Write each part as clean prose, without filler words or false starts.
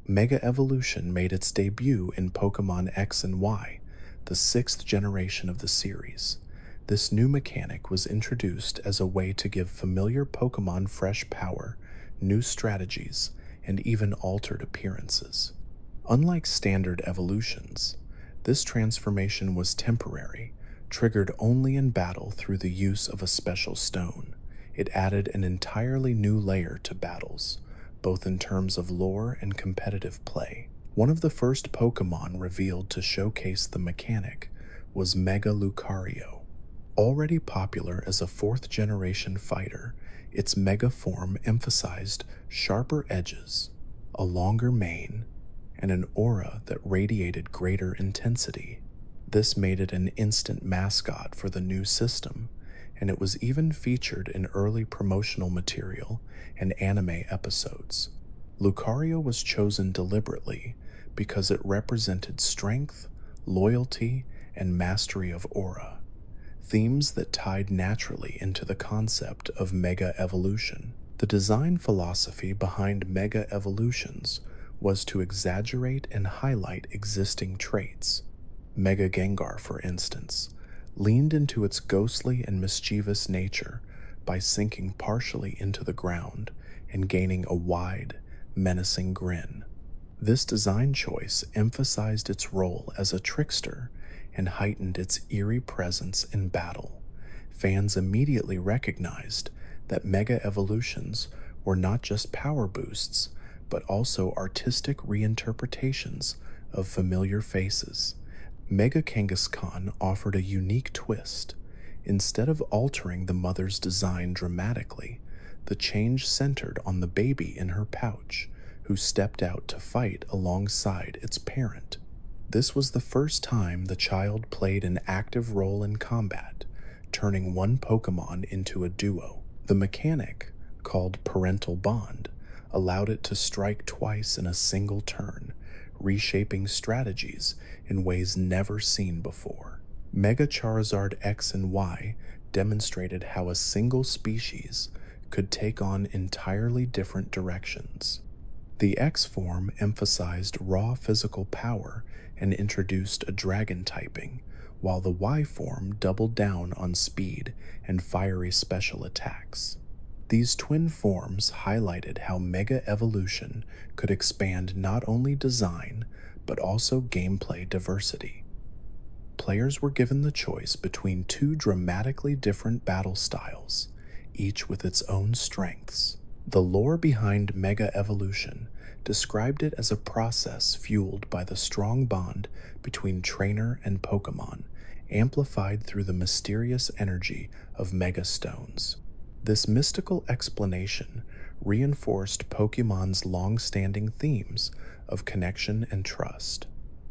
Mega Evolution made its debut in Pokémon X and Y, the sixth generation of the series. This new mechanic was introduced as a way to give familiar Pokémon fresh power, new strategies, and even altered appearances. Unlike standard evolutions, this transformation was temporary, triggered only in battle through the use of a special stone. It added an entirely new layer to battles, both in terms of lore and competitive play. One of the first Pokémon revealed to showcase the mechanic was Mega Lucario. Already popular as a fourth-generation fighter, its Mega form emphasized sharper edges, a longer mane, and an aura that radiated greater intensity. This made it an instant mascot for the new system, and it was even featured in early promotional material and anime episodes. Lucario was chosen deliberately because it represented strength, loyalty, and mastery of aura, themes that tied naturally into the concept of Mega Evolution. The design philosophy behind Mega Evolutions was to exaggerate and highlight existing traits. Mega Gengar, for instance, leaned into its ghostly and mischievous nature by sinking partially into the ground and gaining a wide, menacing grin. This design choice emphasized its role as a trickster and heightened its eerie presence in battle. Fans immediately recognized that Mega Evolutions were not just power boosts, but also artistic reinterpretations of familiar faces. Mega Kangaskhan offered a unique twist. Instead of altering the mother's design dramatically, the change centered on the baby in her pouch, who stepped out to fight alongside its parent. This was the first time the child played an active role in combat, turning one Pokémon into a duo. The mechanic, called Parental Bond, allowed it to strike twice in a single turn, reshaping strategies in ways never seen before. Mega Charizard X and Y demonstrated how a single species could take on entirely different directions. The X form emphasized raw physical power and introduced a dragon typing, while the Y form doubled down on speed and fiery special attacks. These twin forms highlighted how Mega Evolution could expand not only design, but also gameplay diversity. Players were given the choice between two dramatically different battle styles, each with its own strengths. The lore behind Mega Evolution described it as a process fueled by the strong bond between trainer and Pokémon, amplified through the mysterious energy of Mega Stones. This mystical explanation reinforced Pokémon's long-standing themes of connection and trust.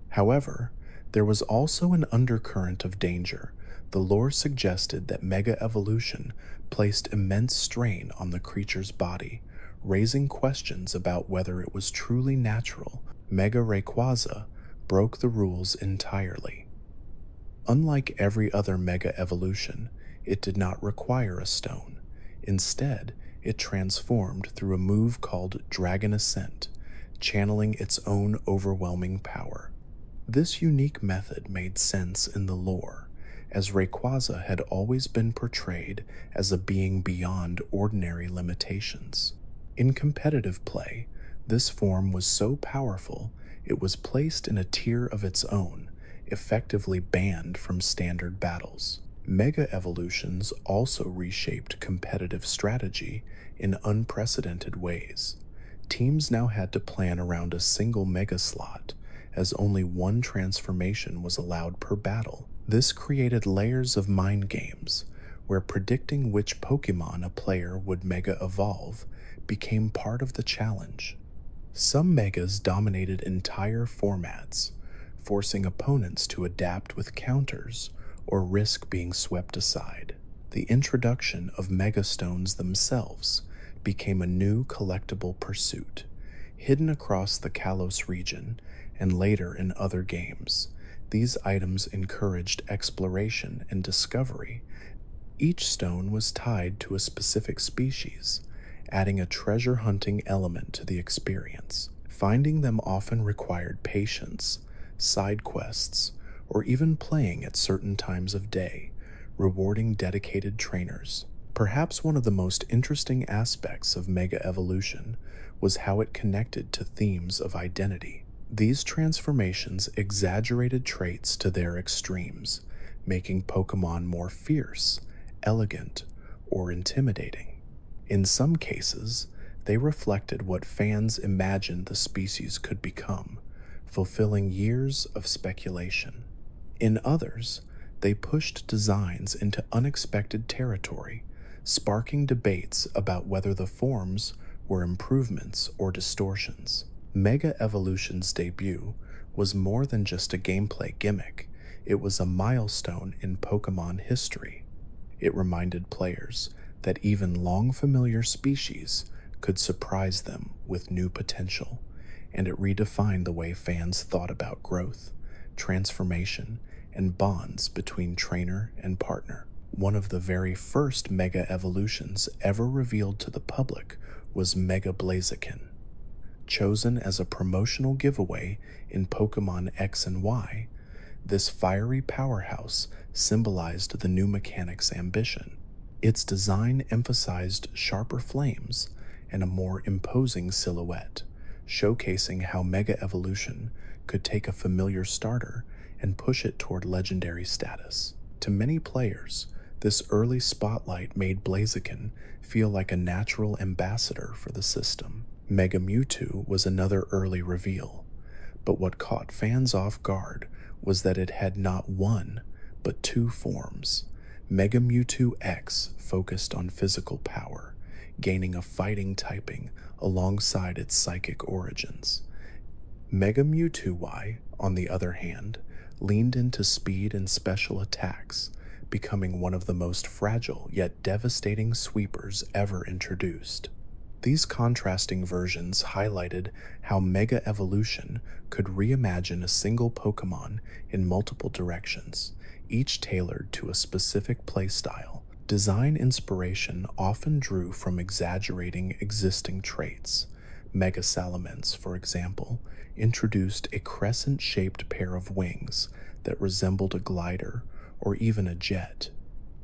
However, there was also an undercurrent of danger. The lore suggested that Mega Evolution placed immense strain on the creature's body, raising questions about whether it was truly natural. Mega Rayquaza broke the rules entirely. Unlike every other Mega Evolution, it did not require a stone. Instead, it transformed through a move called Dragon Ascent, channeling its own overwhelming power. This unique method made sense in the lore, as Rayquaza had always been portrayed as a being beyond ordinary limitations. In competitive play, this form was so powerful it was placed in a tier of its own, effectively banned from standard battles. Mega Evolutions also reshaped competitive strategy in unprecedented ways. Teams now had to plan around a single Mega slot, as only one transformation was allowed per battle. This created layers of mind games, where predicting which Pokémon a player would Mega evolve became part of the challenge. Some Megas dominated entire formats, forcing opponents to adapt with counters or risk being swept aside. The introduction of Mega Stones themselves became a new collectible pursuit, hidden across the Kalos region and later in other games. These items encouraged exploration and discovery. Each stone was tied to a specific species, adding a treasure hunting element to the experience. Finding them often required patience, side quests, or even playing at certain times of day, rewarding dedicated trainers. Perhaps one of the most interesting aspects of Mega Evolution was how it connected to themes of identity. These transformations exaggerated traits to their extremes, making Pokemon more fierce, elegant, or intimidating. In some cases, they reflected what fans imagined the species could become, fulfilling years of speculation. In others, they pushed designs into unexpected territory, sparking debates about whether the forms were improvements or distortions. Mega Evolution's debut was more than just a gameplay gimmick, it was a milestone in Pokemon history. It reminded players that even long familiar species could surprise them with new potential, and it redefined the way fans thought about growth, transformation, and bonds between trainer and partner. One of the very first Mega Evolutions ever revealed to the public was Mega Blaziken. Chosen as a promotional giveaway in Pokemon X and Y, this fiery powerhouse symbolized the new mechanic's ambition. Its design emphasized sharper flames and a more imposing silhouette, showcasing how Mega Evolution could take a familiar starter and push it toward legendary status. To many players, this early spotlight made Blaziken feel like a natural ambassador for the system. Mega Mewtwo was another early reveal, but what caught fans off guard was that it had not one, but two forms. Mega Mewtwo X focused on physical power, gaining a fighting typing alongside its psychic origins. Mega Mewtwo Y, on the other hand, leaned into speed and special attacks, becoming one of the most fragile yet devastating sweepers ever introduced. These contrasting versions highlighted how Mega Evolution could reimagine a single Pokemon in multiple directions, each tailored to a specific playstyle. Design inspiration often drew from exaggerating existing traits. Mega Salamence, for example, introduced a crescent-shaped pair of wings that resembled a glider or even a jet.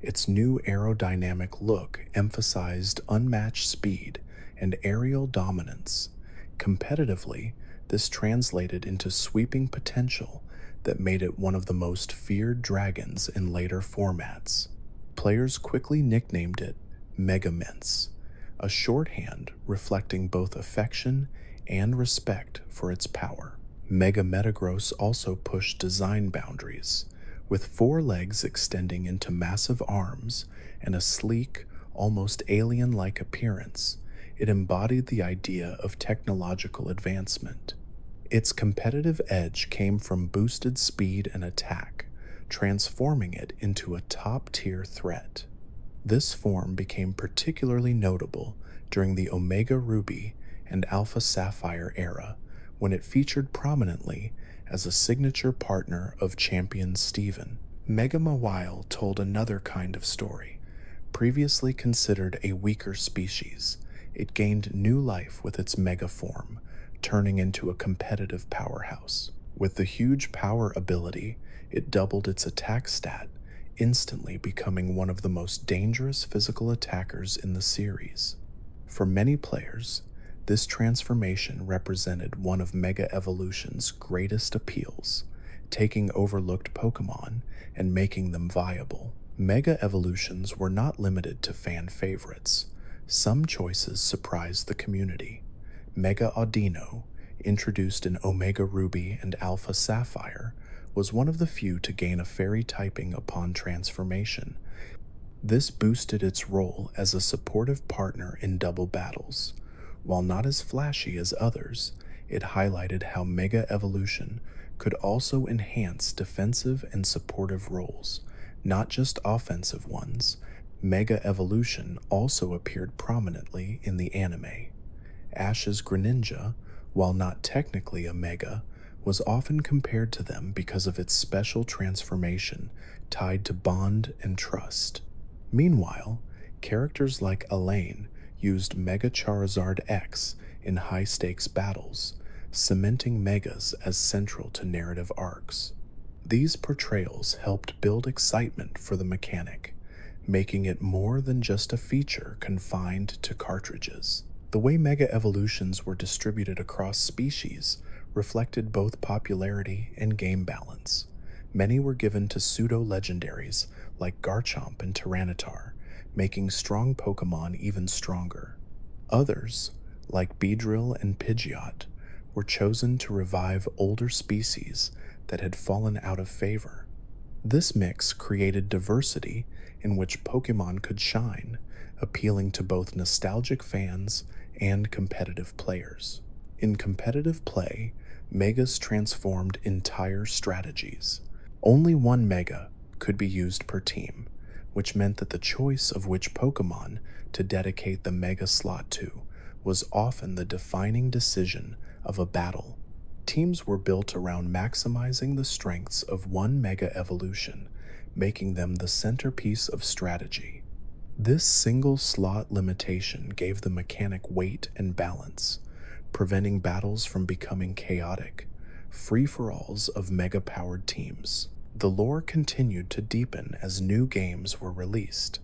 Its new aerodynamic look emphasized unmatched speed and aerial dominance. Competitively, this translated into sweeping potential that made it one of the most feared dragons in later formats. Players quickly nicknamed it Megamence, a shorthand reflecting both affection and respect for its power. Mega Metagross also pushed design boundaries, with 4 legs extending into massive arms and a sleek, almost alien-like appearance. It embodied the idea of technological advancement. Its competitive edge came from boosted speed and attack, transforming it into a top-tier threat. This form became particularly notable during the Omega Ruby and Alpha Sapphire era, when it featured prominently as a signature partner of champion Steven. Mega Mawile told another kind of story. Previously considered a weaker species, it gained new life with its Mega form, turning into a competitive powerhouse. With the huge power ability, it doubled its attack stat, instantly becoming one of the most dangerous physical attackers in the series. For many players, this transformation represented one of Mega Evolution's greatest appeals, taking overlooked Pokemon and making them viable. Mega Evolutions were not limited to fan favorites. Some choices surprised the community. Mega Audino, introduced in Omega Ruby and Alpha Sapphire, was one of the few to gain a fairy typing upon transformation. This boosted its role as a supportive partner in double battles. While not as flashy as others, it highlighted how Mega Evolution could also enhance defensive and supportive roles, not just offensive ones. Mega Evolution also appeared prominently in the anime. Ash's Greninja, while not technically a Mega, was often compared to them because of its special transformation tied to bond and trust. Meanwhile, characters like Elaine used Mega Charizard X in high-stakes battles, cementing megas as central to narrative arcs. These portrayals helped build excitement for the mechanic, making it more than just a feature confined to cartridges. The way Mega Evolutions were distributed across species reflected both popularity and game balance. Many were given to pseudo-legendaries like Garchomp and Tyranitar, making strong Pokemon even stronger. Others, like Beedrill and Pidgeot, were chosen to revive older species that had fallen out of favor. This mix created diversity in which Pokemon could shine, appealing to both nostalgic fans and competitive players. In competitive play, Megas transformed entire strategies. Only one Mega could be used per team, which meant that the choice of which Pokemon to dedicate the Mega slot to was often the defining decision of a battle. Teams were built around maximizing the strengths of one Mega Evolution, making them the centerpiece of strategy. This single slot limitation gave the mechanic weight and balance, preventing battles from becoming chaotic, free-for-alls of mega-powered teams. The lore continued to deepen as new games were released.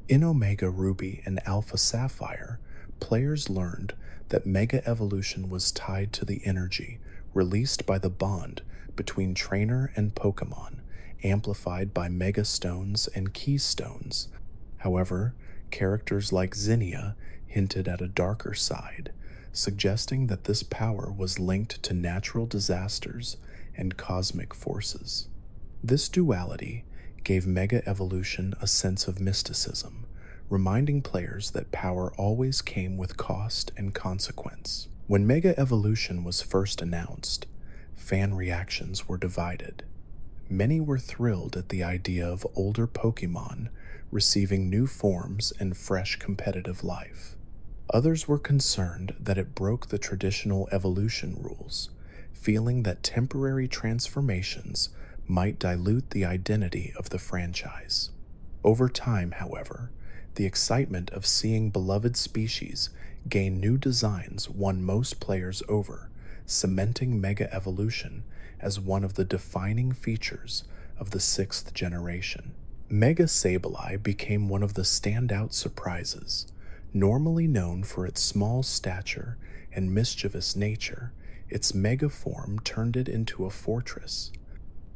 In Omega Ruby and Alpha Sapphire, players learned that Mega Evolution was tied to the energy released by the bond between trainer and Pokemon, amplified by Mega Stones and Keystones. However, characters like Zinnia hinted at a darker side, suggesting that this power was linked to natural disasters and cosmic forces. This duality gave Mega Evolution a sense of mysticism, reminding players that power always came with cost and consequence. When Mega Evolution was first announced, fan reactions were divided. Many were thrilled at the idea of older Pokemon receiving new forms and fresh competitive life. Others were concerned that it broke the traditional evolution rules, feeling that temporary transformations might dilute the identity of the franchise. Over time, however, the excitement of seeing beloved species gain new designs won most players over, cementing Mega Evolution as one of the defining features of the 6th generation. Mega Sableye became one of the standout surprises. Normally known for its small stature and mischievous nature, its Mega form turned it into a fortress.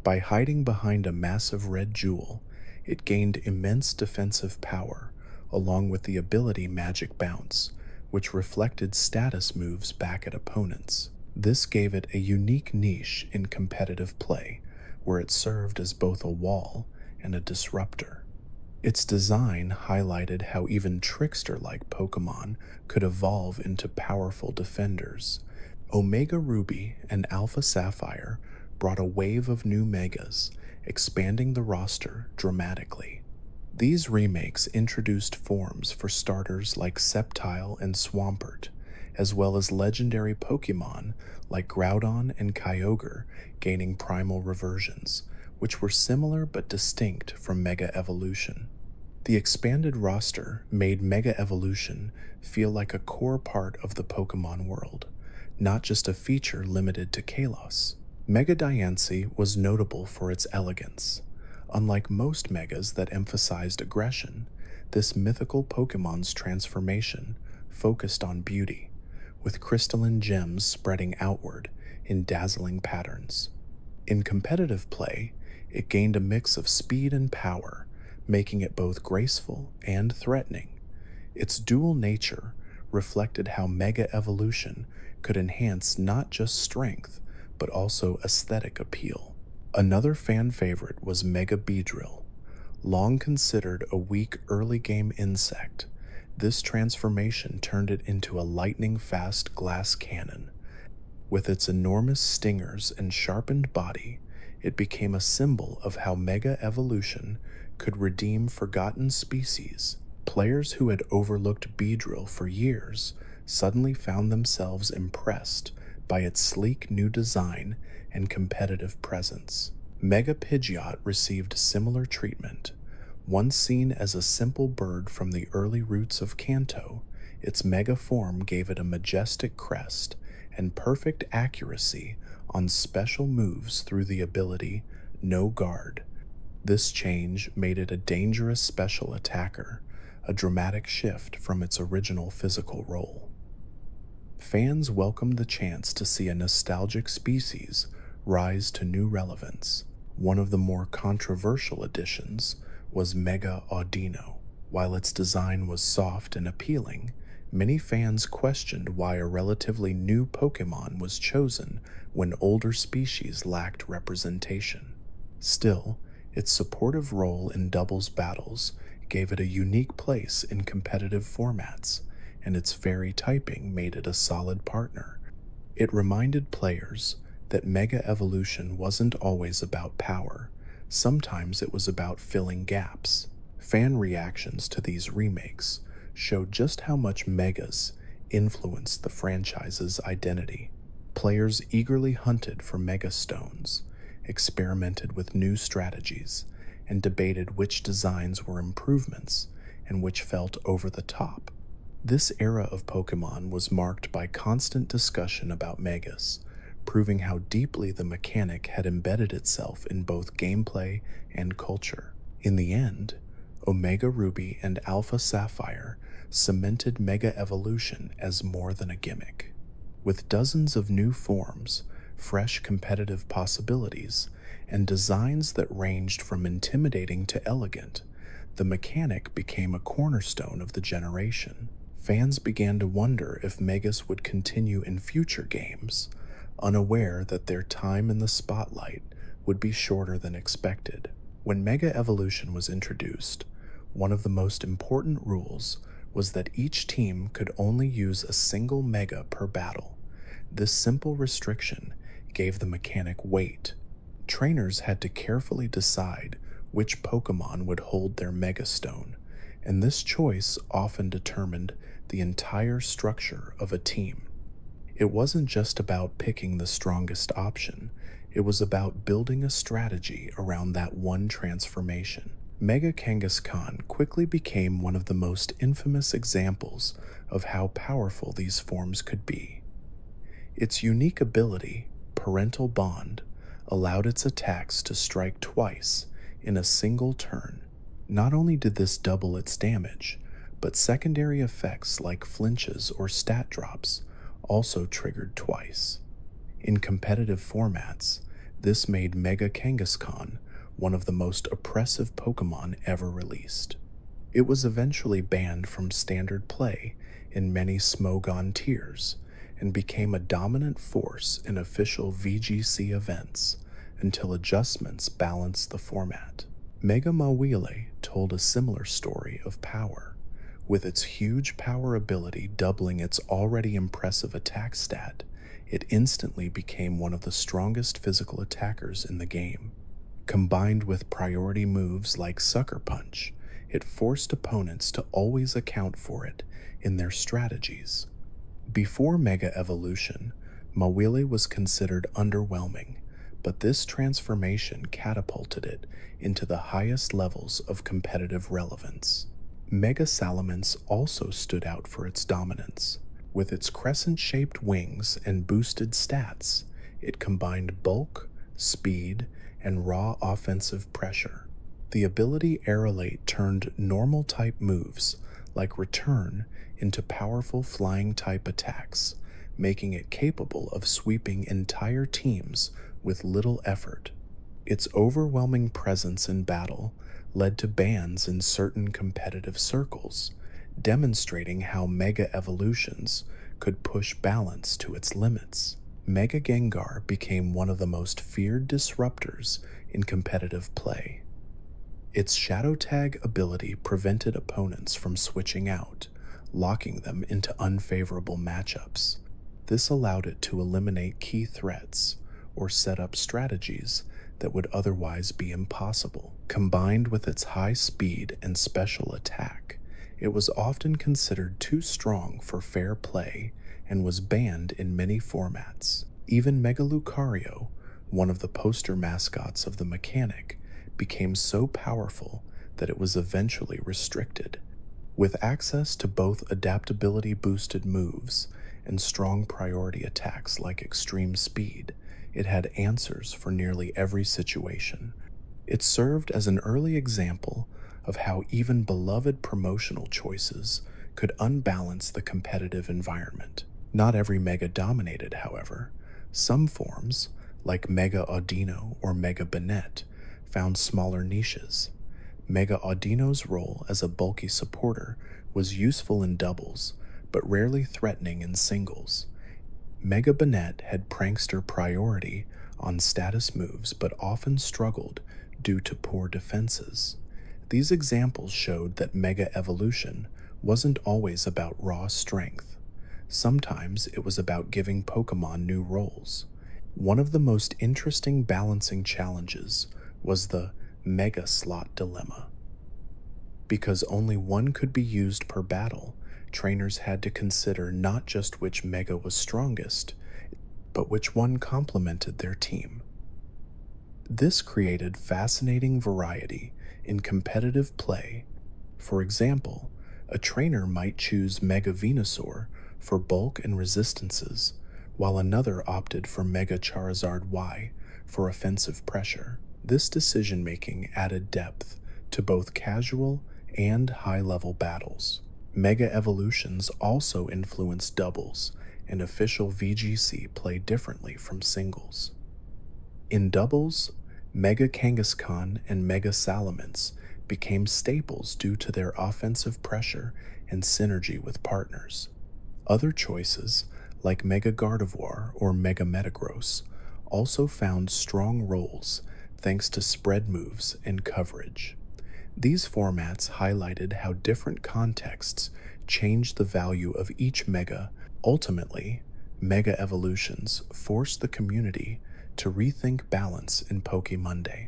By hiding behind a massive red jewel, it gained immense defensive power, along with the ability Magic Bounce, which reflected status moves back at opponents. This gave it a unique niche in competitive play, where it served as both a wall and a disruptor. Its design highlighted how even trickster-like Pokemon could evolve into powerful defenders. Omega Ruby and Alpha Sapphire brought a wave of new Megas, expanding the roster dramatically. These remakes introduced forms for starters like Sceptile and Swampert, as well as legendary Pokemon like Groudon and Kyogre gaining primal reversions, which were similar but distinct from Mega Evolution. The expanded roster made Mega Evolution feel like a core part of the Pokemon world, not just a feature limited to Kalos. Mega Diancie was notable for its elegance. Unlike most Megas that emphasized aggression, this mythical Pokemon's transformation focused on beauty, with crystalline gems spreading outward in dazzling patterns. In competitive play, it gained a mix of speed and power, making it both graceful and threatening. Its dual nature reflected how Mega Evolution could enhance not just strength, but also aesthetic appeal. Another fan favorite was Mega Beedrill. Long considered a weak early-game insect, this transformation turned it into a lightning-fast glass cannon. With its enormous stingers and sharpened body, it became a symbol of how Mega Evolution could redeem forgotten species. Players who had overlooked Beedrill for years suddenly found themselves impressed by its sleek new design and competitive presence. Mega Pidgeot received similar treatment. Once seen as a simple bird from the early roots of Kanto, its mega form gave it a majestic crest and perfect accuracy on special moves through the ability No Guard. This change made it a dangerous special attacker, a dramatic shift from its original physical role. Fans welcomed the chance to see a nostalgic species rise to new relevance. One of the more controversial additions was Mega Audino. While its design was soft and appealing, many fans questioned why a relatively new Pokémon was chosen when older species lacked representation. Still, its supportive role in doubles battles gave it a unique place in competitive formats, and its fairy typing made it a solid partner. It reminded players that Mega Evolution wasn't always about power. Sometimes it was about filling gaps. Fan reactions to these remakes showed just how much Megas influenced the franchise's identity. Players eagerly hunted for Mega Stones, experimented with new strategies, and debated which designs were improvements and which felt over the top. This era of Pokemon was marked by constant discussion about Megas, proving how deeply the mechanic had embedded itself in both gameplay and culture. In the end, Omega Ruby and Alpha Sapphire cemented Mega Evolution as more than a gimmick. With dozens of new forms, fresh competitive possibilities, and designs that ranged from intimidating to elegant, the mechanic became a cornerstone of the generation. Fans began to wonder if Megas would continue in future games, unaware that their time in the spotlight would be shorter than expected. When Mega Evolution was introduced, one of the most important rules was that each team could only use a single Mega per battle. This simple restriction gave the mechanic weight. Trainers had to carefully decide which Pokemon would hold their Mega Stone, and this choice often determined the entire structure of a team. It wasn't just about picking the strongest option, it was about building a strategy around that one transformation. Mega Kangaskhan quickly became one of the most infamous examples of how powerful these forms could be. Its unique ability, Parental Bond, allowed its attacks to strike twice in a single turn. Not only did this double its damage, but secondary effects like flinches or stat drops also triggered twice. In competitive formats, this made Mega Kangaskhan one of the most oppressive Pokemon ever released. It was eventually banned from standard play in many Smogon tiers and became a dominant force in official VGC events until adjustments balanced the format. Mega Mawile told a similar story of power, with its huge power ability doubling its already impressive attack stat. It instantly became one of the strongest physical attackers in the game. Combined with priority moves like Sucker Punch, it forced opponents to always account for it in their strategies. Before Mega Evolution, Mawile was considered underwhelming, but this transformation catapulted it into the highest levels of competitive relevance. Mega Salamence also stood out for its dominance. With its crescent-shaped wings and boosted stats, it combined bulk, speed, and raw offensive pressure. The ability Aerolate turned normal-type moves, like Return, into powerful flying-type attacks, making it capable of sweeping entire teams with little effort. Its overwhelming presence in battle led to bans in certain competitive circles, demonstrating how Mega Evolutions could push balance to its limits. Mega Gengar became one of the most feared disruptors in competitive play. Its Shadow Tag ability prevented opponents from switching out, locking them into unfavorable matchups. This allowed it to eliminate key threats or set up strategies that would otherwise be impossible. Combined with its high speed and special attack, it was often considered too strong for fair play and was banned in many formats. Even Mega Lucario, one of the poster mascots of the mechanic, became so powerful that it was eventually restricted. With access to both adaptability-boosted moves and strong priority attacks like extreme speed, it had answers for nearly every situation. It served as an early example of how even beloved promotional choices could unbalance the competitive environment. Not every Mega dominated, however. Some forms, like Mega Audino or Mega Banette, found smaller niches. Mega Audino's role as a bulky supporter was useful in doubles, but rarely threatening in singles. Mega Banette had prankster priority on status moves but often struggled due to poor defenses. These examples showed that Mega Evolution wasn't always about raw strength. Sometimes it was about giving Pokemon new roles. One of the most interesting balancing challenges was the Mega Slot Dilemma. Because only one could be used per battle, trainers had to consider not just which Mega was strongest, but which one complemented their team. This created fascinating variety in competitive play. For example, a trainer might choose Mega Venusaur for bulk and resistances, while another opted for Mega Charizard Y for offensive pressure. This decision-making added depth to both casual and high-level battles. Mega Evolutions also influenced doubles, and official VGC play differently from singles. In doubles, Mega Kangaskhan and Mega Salamence became staples due to their offensive pressure and synergy with partners. Other choices, like Mega Gardevoir or Mega Metagross, also found strong roles thanks to spread moves and coverage. These formats highlighted how different contexts changed the value of each Mega. Ultimately, Mega Evolutions forced the community to rethink balance in Pokémonday.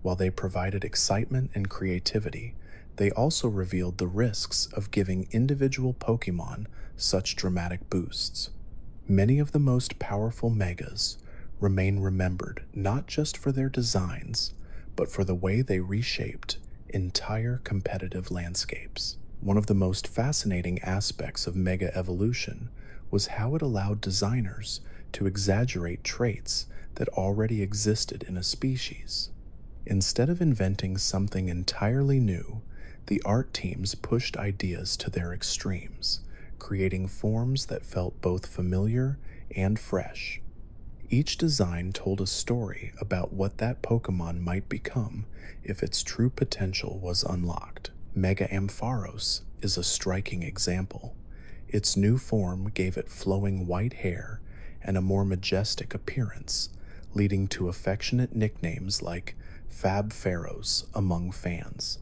While they provided excitement and creativity, they also revealed the risks of giving individual Pokémon such dramatic boosts. Many of the most powerful Megas remain remembered not just for their designs, but for the way they reshaped entire competitive landscapes. One of the most fascinating aspects of Mega Evolution was how it allowed designers to exaggerate traits that already existed in a species. Instead of inventing something entirely new, the art teams pushed ideas to their extremes, creating forms that felt both familiar and fresh. Each design told a story about what that Pokemon might become if its true potential was unlocked. Mega Ampharos is a striking example. Its new form gave it flowing white hair and a more majestic appearance, leading to affectionate nicknames like Fab Pharaohs among fans.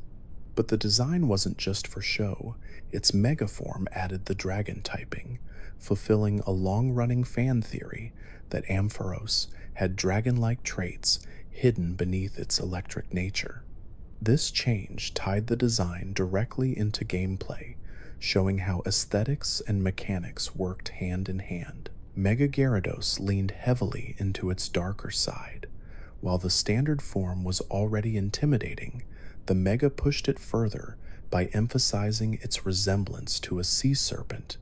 But the design wasn't just for show. Its Mega form added the dragon typing, fulfilling a long-running fan theory that Ampharos had dragon-like traits hidden beneath its electric nature. This change tied the design directly into gameplay, showing how aesthetics and mechanics worked hand in hand. Mega Gyarados leaned heavily into its darker side. While the standard form was already intimidating, the Mega pushed it further by emphasizing its resemblance to a sea serpent.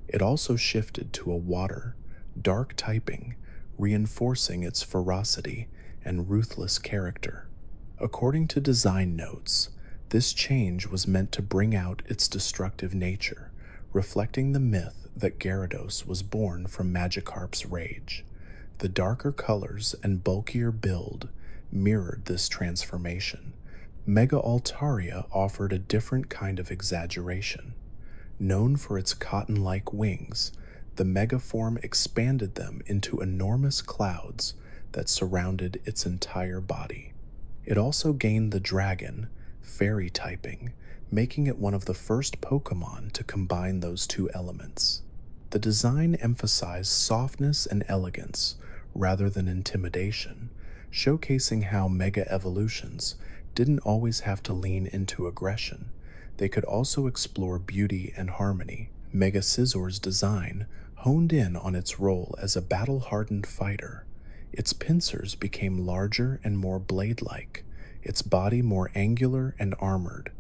It also shifted to a water, dark typing, reinforcing its ferocity and ruthless character. According to design notes, this change was meant to bring out its destructive nature, reflecting the myth that Gyarados was born from Magikarp's rage. The darker colors and bulkier build mirrored this transformation. Mega Altaria offered a different kind of exaggeration. Known for its cotton-like wings, the Mega form expanded them into enormous clouds that surrounded its entire body. It also gained the dragon, fairy typing, making it one of the first Pokemon to combine those two elements. The design emphasized softness and elegance rather than intimidation, showcasing how Mega Evolutions didn't always have to lean into aggression. They could also explore beauty and harmony. Mega Scisor's design honed in on its role as a battle-hardened fighter. Its pincers became larger and more blade-like, its body more angular and armored.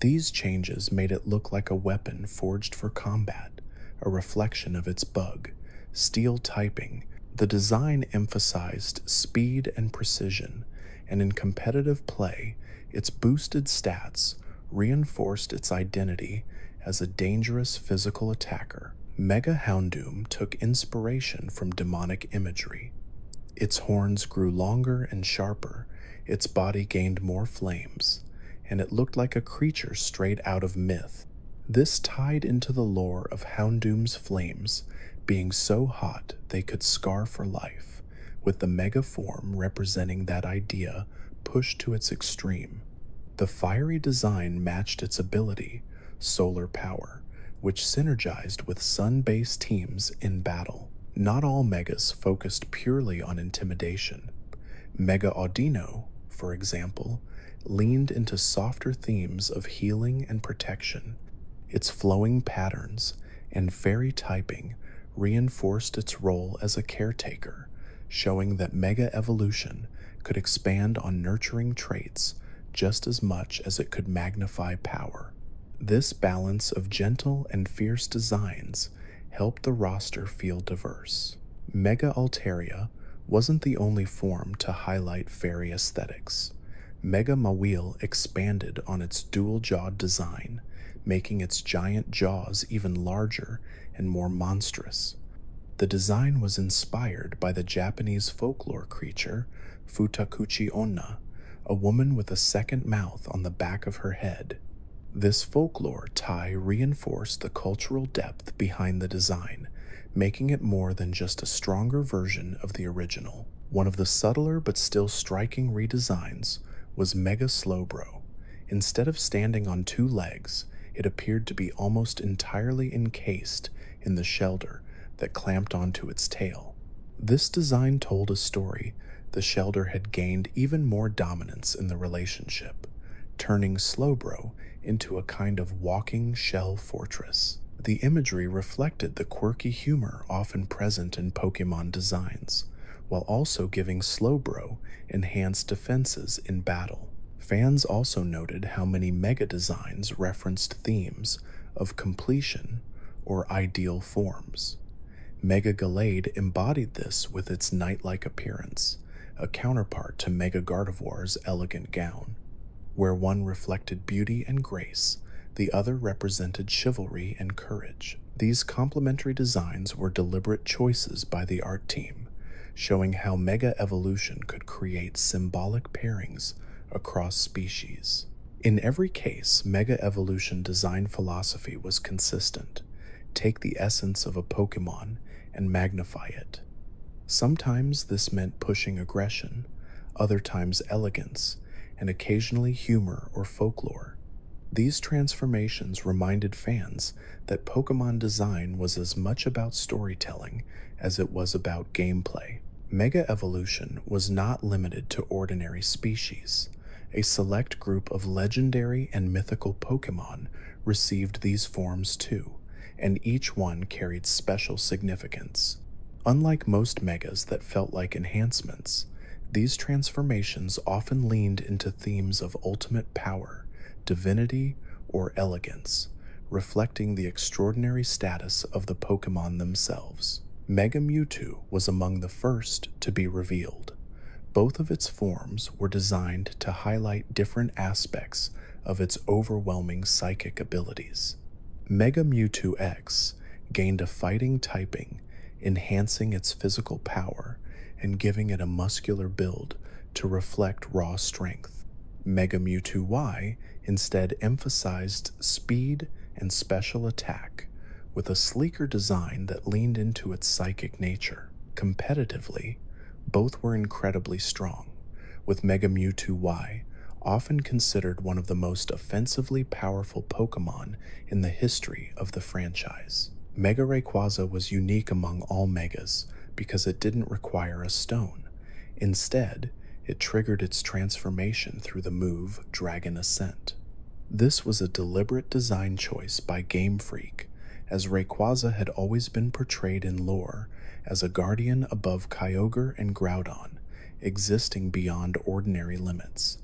These changes made it look like a weapon forged for combat, a reflection of its bug, steel typing. The design emphasized speed and precision, and in competitive play, its boosted stats reinforced its identity as a dangerous physical attacker. Mega Houndoom took inspiration from demonic imagery. Its horns grew longer and sharper, its body gained more flames, and it looked like a creature straight out of myth. This tied into the lore of Houndoom's flames being so hot they could scar for life, with the mega form representing that idea pushed to its extreme. The fiery design matched its ability, solar power, which synergized with sun-based teams in battle. Not all megas focused purely on intimidation. Mega Audino, for example, leaned into softer themes of healing and protection. Its flowing patterns and fairy typing reinforced its role as a caretaker, showing that Mega Evolution could expand on nurturing traits just as much as it could magnify power. This balance of gentle and fierce designs helped the roster feel diverse. Mega Altaria wasn't the only form to highlight fairy aesthetics. Mega Mawile expanded on its dual-jawed design, making its giant jaws even larger and more monstrous. The design was inspired by the Japanese folklore creature Futakuchi Onna, a woman with a second mouth on the back of her head. This folklore tie reinforced the cultural depth behind the design, making it more than just a stronger version of the original. One of the subtler but still striking redesigns was Mega Slowbro. Instead of standing on two legs, it appeared to be almost entirely encased in the shelter that clamped onto its tail. This design told a story the shelter had gained even more dominance in the relationship, turning Slowbro into a kind of walking shell fortress. The imagery reflected the quirky humor often present in Pokémon designs, while also giving Slowbro enhanced defenses in battle. Fans also noted how many Mega designs referenced themes of completion or ideal forms. Mega Gallade embodied this with its knight-like appearance, a counterpart to Mega Gardevoir's elegant gown. Where one reflected beauty and grace, the other represented chivalry and courage. These complementary designs were deliberate choices by the art team, showing how Mega Evolution could create symbolic pairings across species. In every case, Mega Evolution design philosophy was consistent. Take the essence of a Pokémon and magnify it. Sometimes this meant pushing aggression, other times elegance, and occasionally humor or folklore. These transformations reminded fans that Pokémon design was as much about storytelling as it was about gameplay. Mega Evolution was not limited to ordinary species. A select group of legendary and mythical Pokémon received these forms too, and each one carried special significance. Unlike most Megas that felt like enhancements, these transformations often leaned into themes of ultimate power, divinity, or elegance, reflecting the extraordinary status of the Pokémon themselves. Mega Mewtwo was among the first to be revealed. Both of its forms were designed to highlight different aspects of its overwhelming psychic abilities. Mega Mewtwo X gained a fighting typing, enhancing its physical power and giving it a muscular build to reflect raw strength. Mega Mewtwo Y instead emphasized speed and special attack, with a sleeker design that leaned into its psychic nature. Competitively, both were incredibly strong, with Mega Mewtwo Y often considered one of the most offensively powerful Pokémon in the history of the franchise. Mega Rayquaza was unique among all Megas because it didn't require a stone. Instead, it triggered its transformation through the move Dragon Ascent. This was a deliberate design choice by Game Freak, as Rayquaza had always been portrayed in lore as a guardian above Kyogre and Groudon, existing beyond ordinary limits.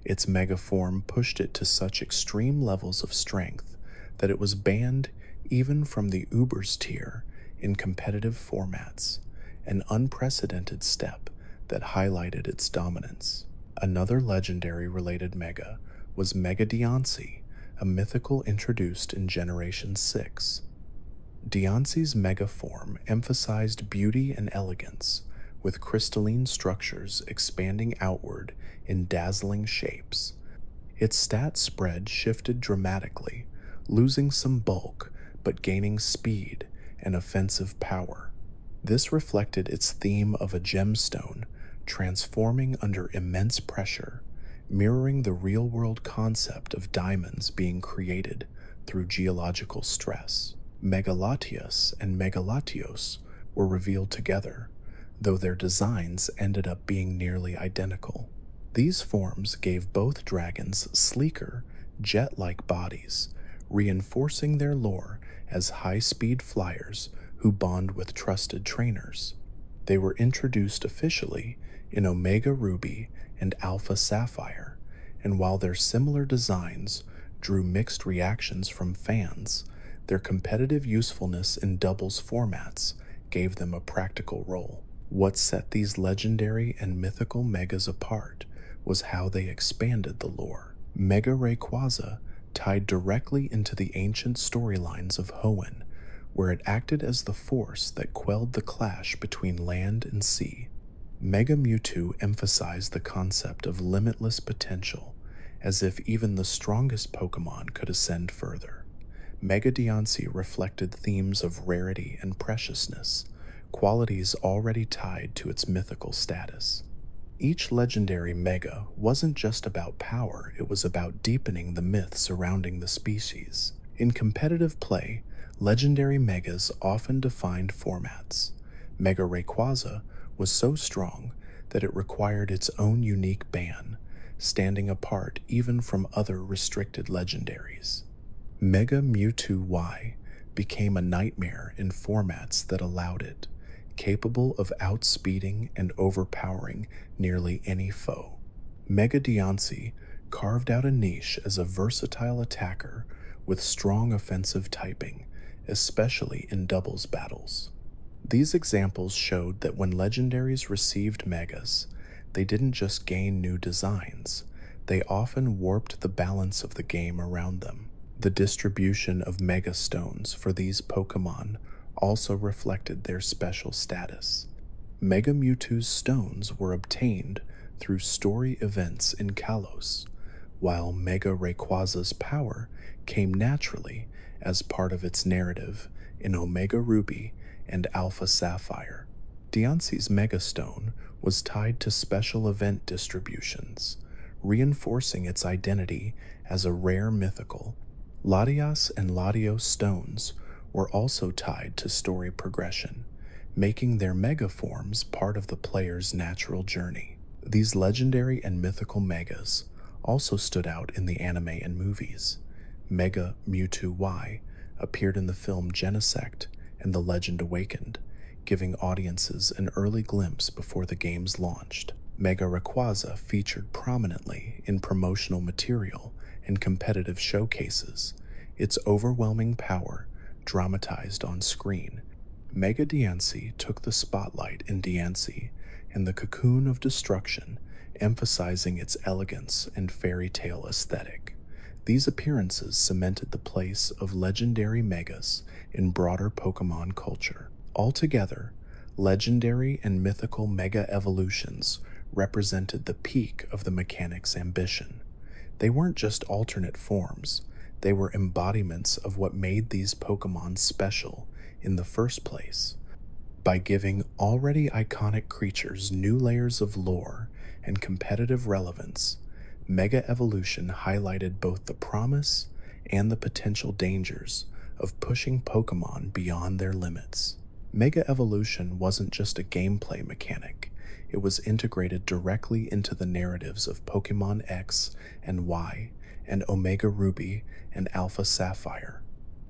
Its mega form pushed it to such extreme levels of strength that it was banned even from the Ubers tier in competitive formats, an unprecedented step that highlighted its dominance. Another legendary related Mega was Mega Deontay, a mythical introduced in Generation 6. Deontay's Mega form emphasized beauty and elegance, with crystalline structures expanding outward in dazzling shapes. Its stat spread shifted dramatically, losing some bulk but gaining speed and offensive power. This reflected its theme of a gemstone transforming under immense pressure, mirroring the real-world concept of diamonds being created through geological stress. Megalatios and Megalatios were revealed together, though their designs ended up being nearly identical. These forms gave both dragons sleeker, jet-like bodies, reinforcing their lore as high-speed flyers who bond with trusted trainers. They were introduced officially in Omega Ruby and Alpha Sapphire, and while their similar designs drew mixed reactions from fans, their competitive usefulness in doubles formats gave them a practical role. What set these legendary and mythical Megas apart was how they expanded the lore. Mega Rayquaza tied directly into the ancient storylines of Hoenn, where it acted as the force that quelled the clash between land and sea. Mega Mewtwo emphasized the concept of limitless potential, as if even the strongest Pokémon could ascend further. Mega Deontay reflected themes of rarity and preciousness, qualities already tied to its mythical status. Each legendary Mega wasn't just about power, it was about deepening the myth surrounding the species. In competitive play, legendary Megas often defined formats. Mega Rayquaza was so strong that it required its own unique ban, standing apart even from other restricted legendaries. Mega Mewtwo Y became a nightmare in formats that allowed it, capable of outspeeding and overpowering nearly any foe. Mega Deontay carved out a niche as a versatile attacker with strong offensive typing, especially in doubles battles. These examples showed that when legendaries received Megas, they didn't just gain new designs, they often warped the balance of the game around them. The distribution of Mega Stones for these Pokémon also reflected their special status. Mega Mewtwo's stones were obtained through story events in Kalos, while Mega Rayquaza's power came naturally as part of its narrative in Omega Ruby and Alpha Sapphire. Deontay's Mega Stone was tied to special event distributions, reinforcing its identity as a rare mythical. Latias and Latios stones were also tied to story progression, making their Mega forms part of the player's natural journey. These legendary and mythical Megas also stood out in the anime and movies. Mega Mewtwo Y appeared in the film Genesect and The Legend Awakened, giving audiences an early glimpse before the games launched. Mega Rayquaza featured prominently in promotional material and competitive showcases, its overwhelming power dramatized on screen. Mega Deontay took the spotlight in Deontay and the Cocoon of Destruction, emphasizing its elegance and fairy tale aesthetic. These appearances cemented the place of legendary Megas in broader Pokémon culture. Altogether, legendary and mythical Mega Evolutions represented the peak of the mechanic's ambition. They weren't just alternate forms, they were embodiments of what made these Pokémon special in the first place. By giving already iconic creatures new layers of lore and competitive relevance, Mega Evolution highlighted both the promise and the potential dangers of pushing Pokémon beyond their limits. Mega Evolution wasn't just a gameplay mechanic, it was integrated directly into the narratives of Pokémon X and Y and Omega Ruby and Alpha Sapphire.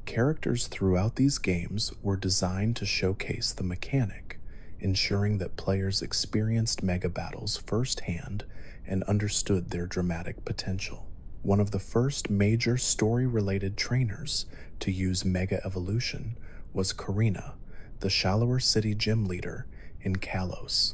Characters throughout these games were designed to showcase the mechanic, ensuring that players experienced Mega battles firsthand and understood their dramatic potential. One of the first major story-related trainers to use Mega Evolution was Karina, the Shallower City gym leader in Kalos.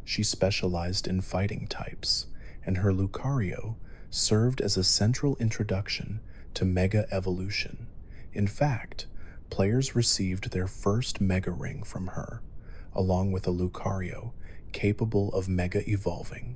She specialized in fighting types, and her Lucario served as a central introduction to Mega Evolution. In fact, players received their first Mega Ring from her, along with a Lucario capable of Mega Evolving.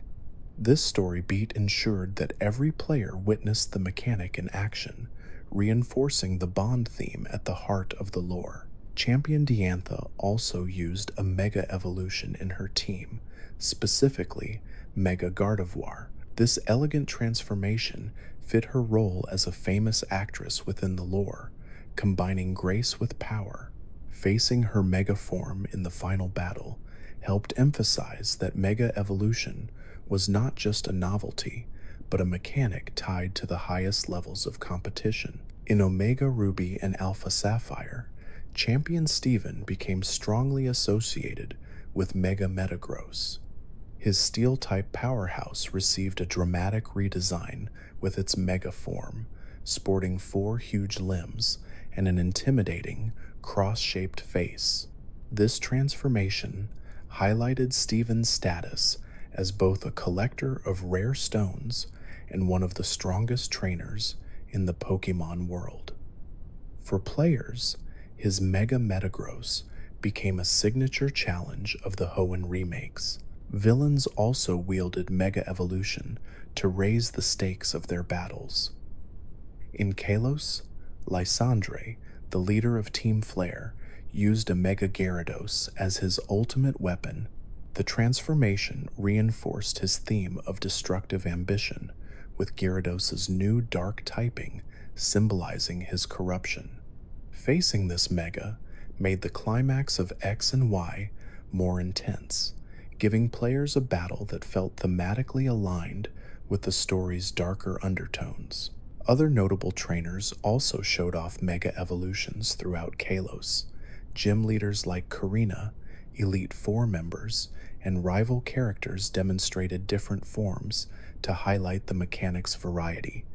This story beat ensured that every player witnessed the mechanic in action, reinforcing the bond theme at the heart of the lore. Champion Diantha also used a Mega Evolution in her team, specifically Mega Gardevoir. This elegant transformation fit her role as a famous actress within the lore, combining grace with power. Facing her Mega form in the final battle helped emphasize that Mega Evolution was not just a novelty, but a mechanic tied to the highest levels of competition. In Omega Ruby and Alpha Sapphire, Champion Steven became strongly associated with Mega Metagross. His Steel-type powerhouse received a dramatic redesign with its Mega form, sporting 4 huge limbs and an intimidating, cross-shaped face. This transformation highlighted Steven's status as both a collector of rare stones and one of the strongest trainers in the Pokémon world. For players, his Mega Metagross became a signature challenge of the Hoenn remakes. Villains also wielded Mega Evolution to raise the stakes of their battles. In Kalos, Lysandre, the leader of Team Flare, used a Mega Gyarados as his ultimate weapon. The transformation reinforced his theme of destructive ambition, with Gyarados' new dark typing symbolizing his corruption. Facing this Mega made the climax of X and Y more intense, giving players a battle that felt thematically aligned with the story's darker undertones. Other notable trainers also showed off Mega Evolutions throughout Kalos. Gym leaders like Karina, Elite Four members, and rival characters demonstrated different forms to highlight the mechanic's variety.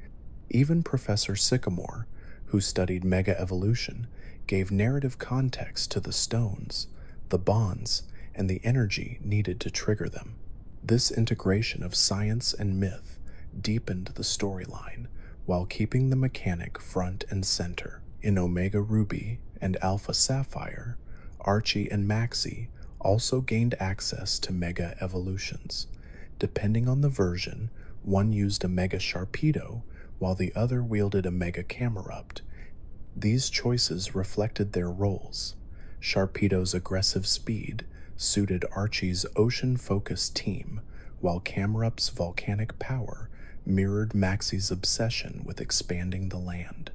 Even Professor Sycamore, who studied Mega Evolution, gave narrative context to the stones, the bonds, and the energy needed to trigger them. This integration of science and myth deepened the storyline while keeping the mechanic front and center. In Omega Ruby and Alpha Sapphire, Archie and Maxie also gained access to Mega Evolutions. Depending on the version, one used a Mega Sharpedo while the other wielded a Mega Camerupt. These choices reflected their roles. Sharpedo's aggressive speed suited Archie's ocean-focused team, while Camerupt's volcanic power mirrored Maxie's obsession with expanding the land.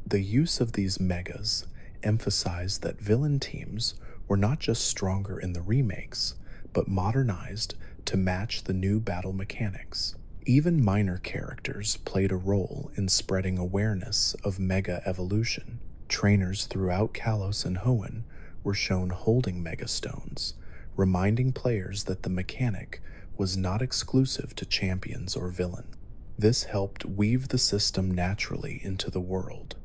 The use of these Megas emphasized that villain teams were not just stronger in the remakes, but modernized to match the new battle mechanics. Even minor characters played a role in spreading awareness of Mega Evolution. Trainers throughout Kalos and Hoenn were shown holding Mega Stones, reminding players that the mechanic was not exclusive to champions or villains. This helped weave the system naturally into the world,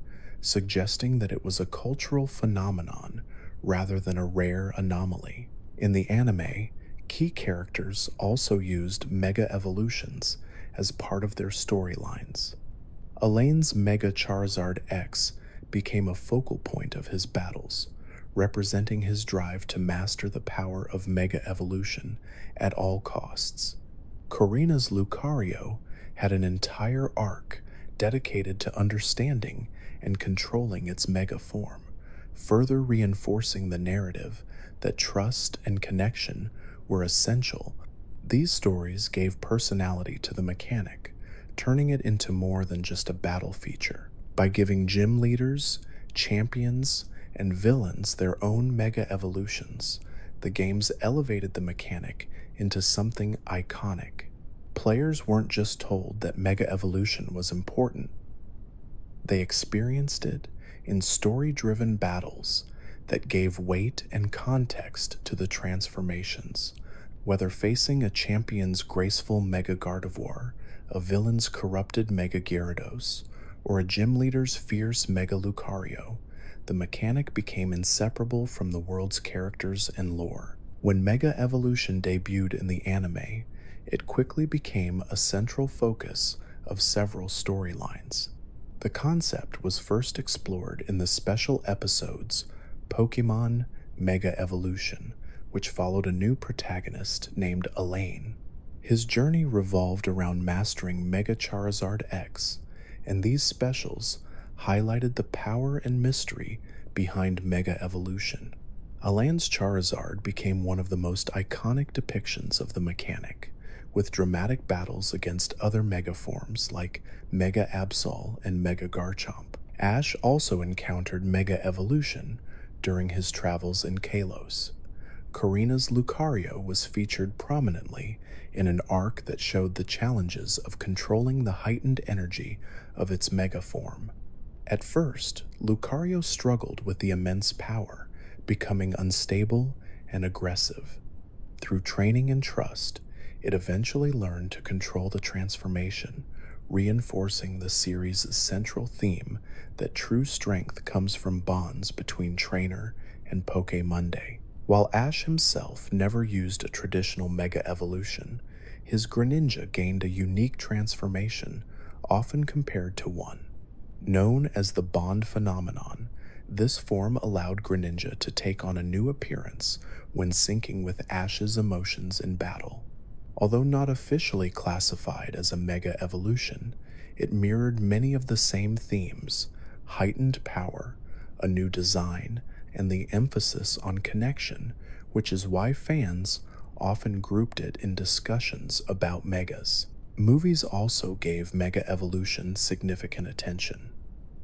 suggesting that it was a cultural phenomenon rather than a rare anomaly. In the anime, key characters also used Mega Evolutions as part of their storylines. Elaine's Mega Charizard X became a focal point of his battles, representing his drive to master the power of Mega Evolution at all costs. Karina's Lucario had an entire arc dedicated to understanding and controlling its Mega form, further reinforcing the narrative that trust and connection were essential. These stories gave personality to the mechanic, turning it into more than just a battle feature. By giving gym leaders, champions, and villains their own Mega Evolutions, the games elevated the mechanic into something iconic. Players weren't just told that Mega Evolution was important. They experienced it in story-driven battles that gave weight and context to the transformations. Whether facing a champion's graceful Mega Gardevoir a villain's corrupted Mega Gyarados, or a gym leader's fierce Mega Lucario, the mechanic became inseparable from the world's characters and lore. When Mega Evolution debuted in the anime, it quickly became a central focus of several storylines. The concept was first explored in the special episodes Pokémon Mega Evolution, which followed a new protagonist named Elaine. His journey revolved around mastering Mega Charizard X, and these specials highlighted the power and mystery behind Mega Evolution. Elaine's Charizard became one of the most iconic depictions of the mechanic, with dramatic battles against other Mega forms like Mega Absol and Mega Garchomp. Ash also encountered Mega Evolution during his travels in Kalos. Karina's Lucario was featured prominently in an arc that showed the challenges of controlling the heightened energy of its Mega form. At first, Lucario struggled with the immense power, becoming unstable and aggressive. Through training and trust, it eventually learned to control the transformation, reinforcing the series' central theme that true strength comes from bonds between trainer and Pokémonday. While Ash himself never used a traditional Mega Evolution, his Greninja gained a unique transformation, often compared to one. Known as the Bond Phenomenon, this form allowed Greninja to take on a new appearance when syncing with Ash's emotions in battle. Although not officially classified as a Mega Evolution, it mirrored many of the same themes: heightened power, a new design, and the emphasis on connection, which is why fans often grouped it in discussions about Megas. Movies also gave Mega Evolution significant attention.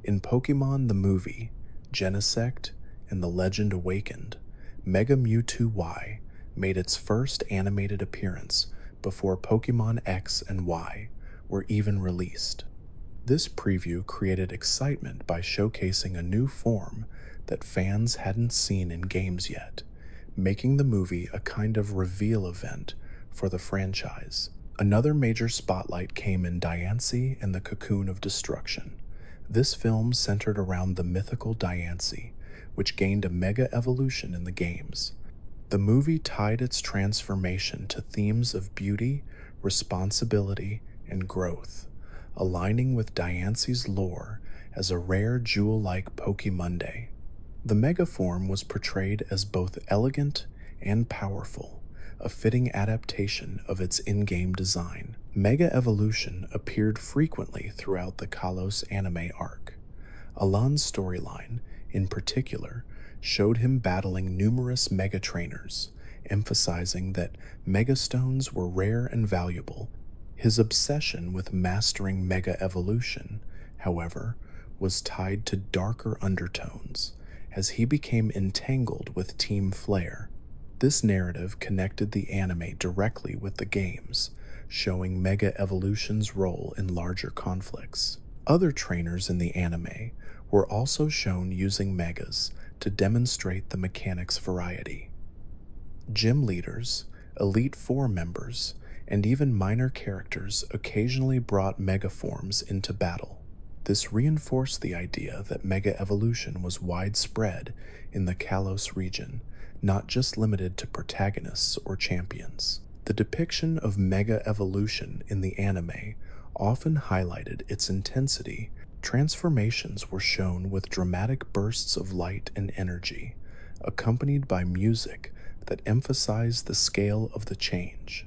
In Pokémon the Movie, Genesect, and The Legend Awakened, Mega Mewtwo Y made its first animated appearance before Pokémon X and Y were even released. This preview created excitement by showcasing a new form that fans hadn't seen in games yet, making the movie a kind of reveal event for the franchise. Another major spotlight came in Diancie and the Cocoon of Destruction. This film centered around the mythical Diancie, which gained a Mega Evolution in the games. The movie tied its transformation to themes of beauty, responsibility, and growth, aligning with Diancie's lore as a rare jewel-like Pokémonday. The Mega form was portrayed as both elegant and powerful, a fitting adaptation of its in-game design. Mega Evolution appeared frequently throughout the Kalos anime arc. Alan's storyline, in particular, showed him battling numerous Mega trainers, emphasizing that Mega Stones were rare and valuable. His obsession with mastering Mega Evolution, however, was tied to darker undertones, as he became entangled with Team Flare. This narrative connected the anime directly with the games, showing Mega Evolution's role in larger conflicts. Other trainers in the anime were also shown using Megas to demonstrate the mechanic's variety. Gym leaders, Elite Four members, and even minor characters occasionally brought Mega forms into battle. This reinforced the idea that Mega Evolution was widespread in the Kalos region, not just limited to protagonists or champions. The depiction of Mega Evolution in the anime often highlighted its intensity. Transformations were shown with dramatic bursts of light and energy, accompanied by music that emphasized the scale of the change.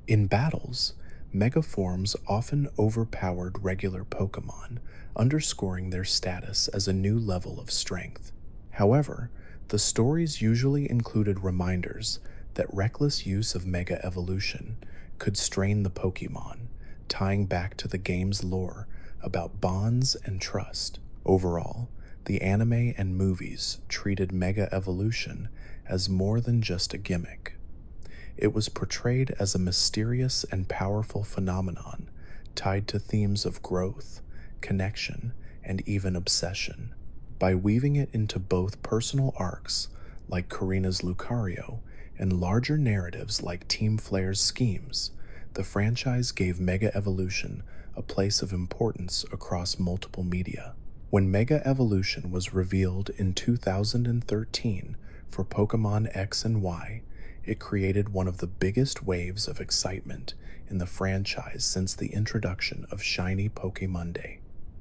In battles, Mega forms often overpowered regular Pokémon, underscoring their status as a new level of strength. However, the stories usually included reminders that reckless use of Mega Evolution could strain the Pokémon, tying back to the game's lore about bonds and trust. Overall, the anime and movies treated Mega Evolution as more than just a gimmick. It was portrayed as a mysterious and powerful phenomenon tied to themes of growth, connection, and even obsession. By weaving it into both personal arcs, like Karina's Lucario, and larger narratives like Team Flare's schemes, The franchise gave Mega Evolution a place of importance across multiple media. When Mega Evolution was revealed in 2013 for Pokémon X and Y, it created one of the biggest waves of excitement in the franchise since the introduction of Shiny Pokémonday.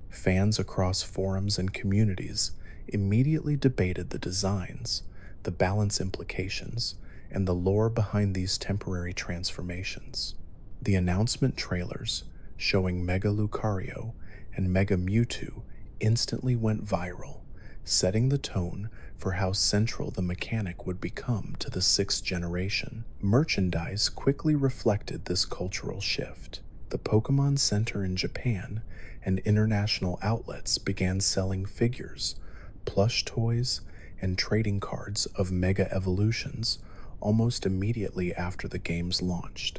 Fans across forums and communities immediately debated the designs, the balance implications, and the lore behind these temporary transformations. The announcement trailers showing Mega Lucario and Mega Mewtwo instantly went viral, setting the tone for how central the mechanic would become to the sixth generation. Merchandise quickly reflected this cultural shift. The Pokemon Center in Japan and international outlets began selling figures, plush toys, and trading cards of Mega Evolutions almost immediately after the games launched.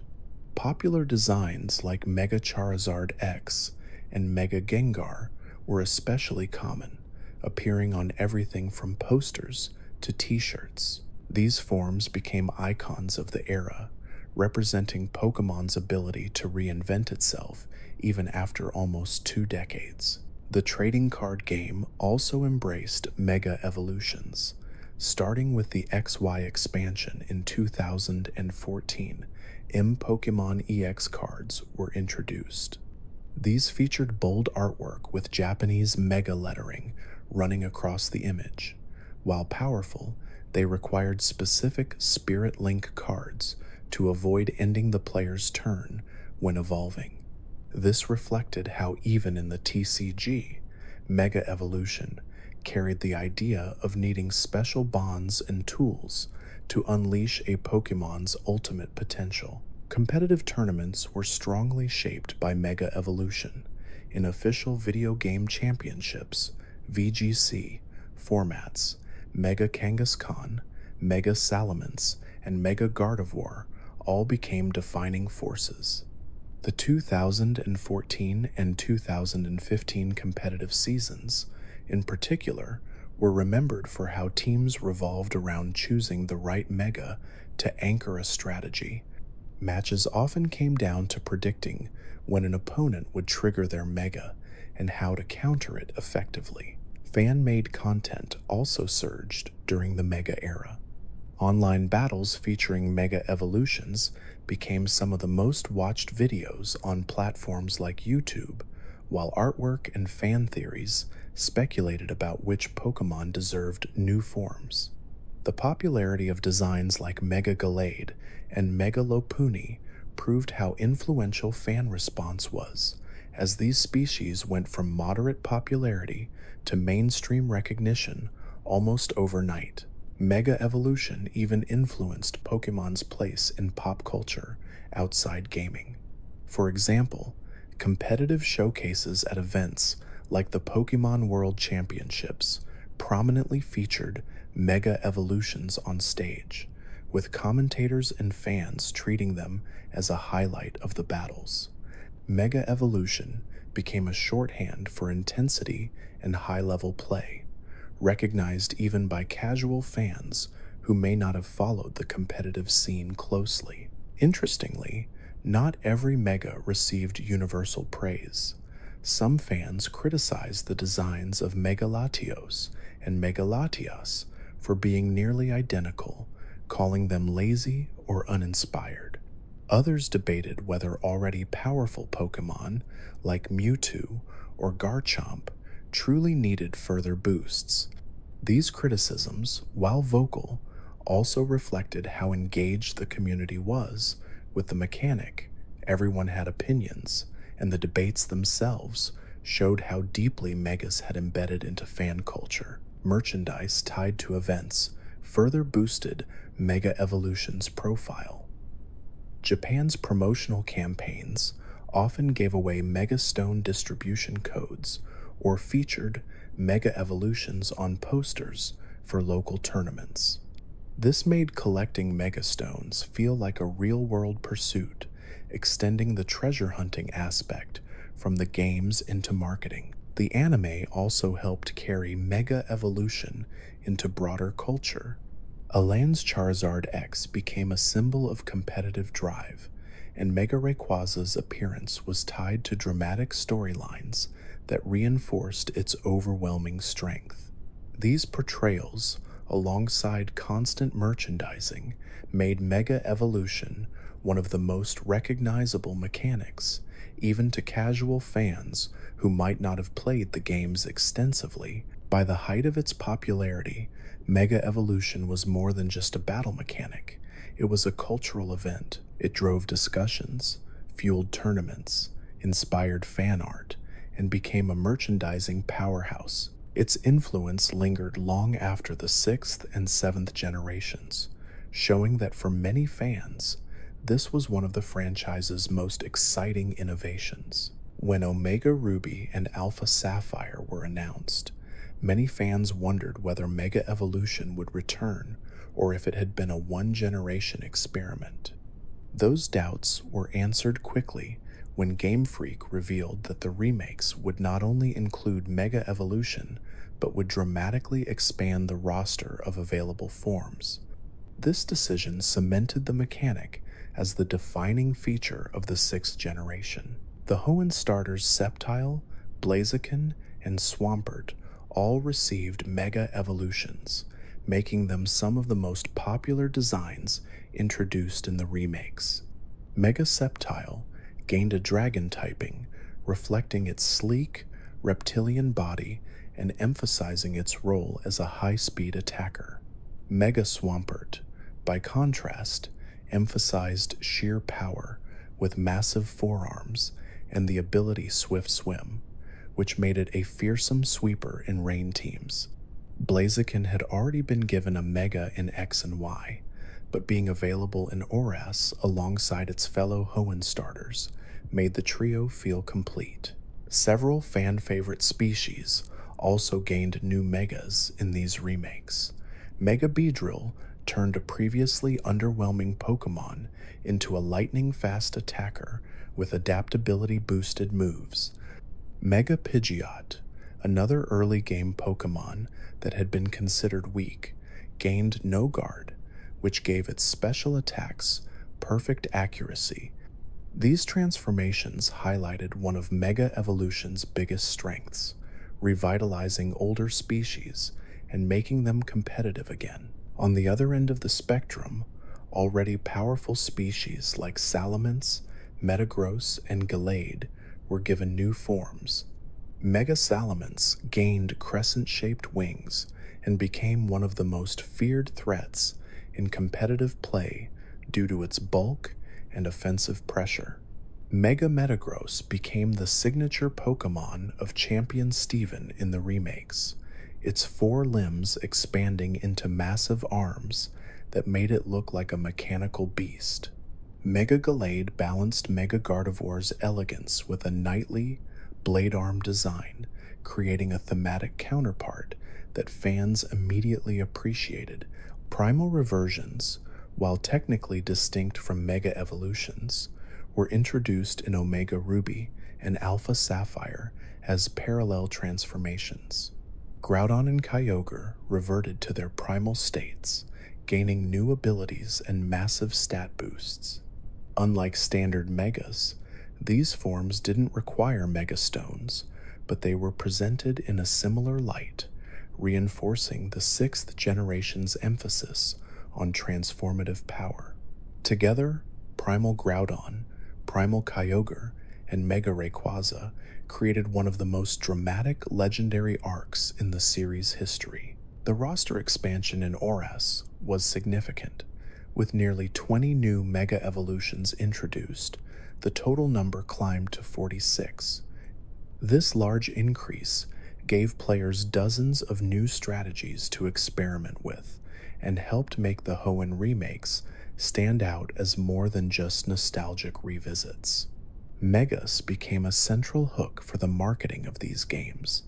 Popular designs like Mega Charizard X and Mega Gengar were especially common, appearing on everything from posters to t-shirts. These forms became icons of the era, representing Pokemon's ability to reinvent itself even after almost 2 decades. The trading card game also embraced Mega Evolutions, starting with the XY expansion in 2014. Pokemon EX cards were introduced. These featured bold artwork with Japanese mega lettering running across the image. While powerful, they required specific Spirit Link cards to avoid ending the player's turn when evolving. This reflected how even in the TCG, Mega Evolution carried the idea of needing special bonds and tools to unleash a Pokemon's ultimate potential. Competitive tournaments were strongly shaped by Mega Evolution in official video game championships, VGC, formats. Mega Kangaskhan, Mega Salamence, and Mega Gardevoir all became defining forces. The 2014 and 2015 competitive seasons, in particular, were remembered for how teams revolved around choosing the right Mega to anchor a strategy. Matches often came down to predicting when an opponent would trigger their Mega and how to counter it effectively. Fan-made content also surged during the Mega era. Online battles featuring Mega Evolutions became some of the most watched videos on platforms like YouTube, while artwork and fan theories speculated about which Pokemon deserved new forms. The popularity of designs like Mega Gallade and Mega Lopunny proved how influential fan response was, as these species went from moderate popularity to mainstream recognition almost overnight. Mega Evolution even influenced Pokemon's place in pop culture outside gaming. For example, competitive showcases at events like the Pokemon World Championships prominently featured Mega Evolutions on stage, with commentators and fans treating them as a highlight of the battles. Mega Evolution became a shorthand for intensity and high-level play, recognized even by casual fans who may not have followed the competitive scene closely. Interestingly, not every Mega received universal praise. Some fans criticized the designs of Mega Latios and Mega Latias for being nearly identical, calling them lazy or uninspired. Others debated whether already powerful Pokemon like Mewtwo or Garchomp truly needed further boosts. These criticisms, while vocal, also reflected how engaged the community was with the mechanic. Everyone had opinions, and the debates themselves showed how deeply Megas had embedded into fan culture. Merchandise tied to events further boosted Mega Evolution's profile. Japan's promotional campaigns often gave away Mega Stone distribution codes or featured Mega Evolutions on posters for local tournaments. This made collecting Mega Stones feel like a real-world pursuit, extending the treasure hunting aspect from the games into marketing. The anime also helped carry Mega Evolution into broader culture. Alan's Charizard X became a symbol of competitive drive, and Mega Rayquaza's appearance was tied to dramatic storylines that reinforced its overwhelming strength. These portrayals, alongside constant merchandising, made Mega Evolution one of the most recognizable mechanics, even to casual fans who might not have played the games extensively. By the height of its popularity, Mega Evolution was more than just a battle mechanic. It was a cultural event. It drove discussions, fueled tournaments, inspired fan art, and became a merchandising powerhouse. Its influence lingered long after the 6th and 7th generations, showing that for many fans, this was one of the franchise's most exciting innovations. When Omega Ruby and Alpha Sapphire were announced, many fans wondered whether Mega Evolution would return or if it had been a one-generation experiment. Those doubts were answered quickly when Game Freak revealed that the remakes would not only include Mega Evolution, but would dramatically expand the roster of available forms. This decision cemented the mechanic as the defining feature of the 6th generation. The Hoenn starters Sceptile, Blaziken, and Swampert all received Mega Evolutions, making them some of the most popular designs introduced in the remakes. Mega Sceptile gained a dragon typing, reflecting its sleek, reptilian body and emphasizing its role as a high-speed attacker. Mega Swampert, by contrast, emphasized sheer power with massive forearms and the ability Swift Swim, which made it a fearsome sweeper in rain teams. Blaziken had already been given a Mega in X and Y, but being available in ORAS alongside its fellow Hoenn starters made the trio feel complete. Several fan-favorite species also gained new Megas in these remakes. Mega Beedrill turned a previously underwhelming Pokemon into a lightning-fast attacker with adaptability-boosted moves. Mega Pidgeot, another early game Pokemon that had been considered weak, gained No Guard, which gave its special attacks perfect accuracy. These transformations highlighted one of Mega Evolution's biggest strengths, revitalizing older species and making them competitive again. On the other end of the spectrum, already powerful species like Salamence, Metagross, and Gallade were given new forms. Mega Salamence gained crescent-shaped wings and became one of the most feared threats in competitive play due to its bulk and offensive pressure. Mega Metagross became the signature Pokemon of Champion Steven in the remakes, its 4 limbs expanding into massive arms that made it look like a mechanical beast. Mega Gallade balanced Mega Gardevoir's elegance with a knightly, blade arm design, creating a thematic counterpart that fans immediately appreciated. Primal Reversions, while technically distinct from Mega Evolutions, were introduced in Omega Ruby and Alpha Sapphire as parallel transformations. Groudon and Kyogre reverted to their primal states, gaining new abilities and massive stat boosts. Unlike standard Megas, these forms didn't require Mega Stones, but they were presented in a similar light, reinforcing the 6th generation's emphasis on transformative power. Together, Primal Groudon, Primal Kyogre, and Mega Rayquaza created one of the most dramatic legendary arcs in the series' history. The roster expansion in ORAS was significant. With nearly 20 new Mega Evolutions introduced, the total number climbed to 46. This large increase gave players dozens of new strategies to experiment with, and helped make the Hoenn remakes stand out as more than just nostalgic revisits. Megas became a central hook for the marketing of these games,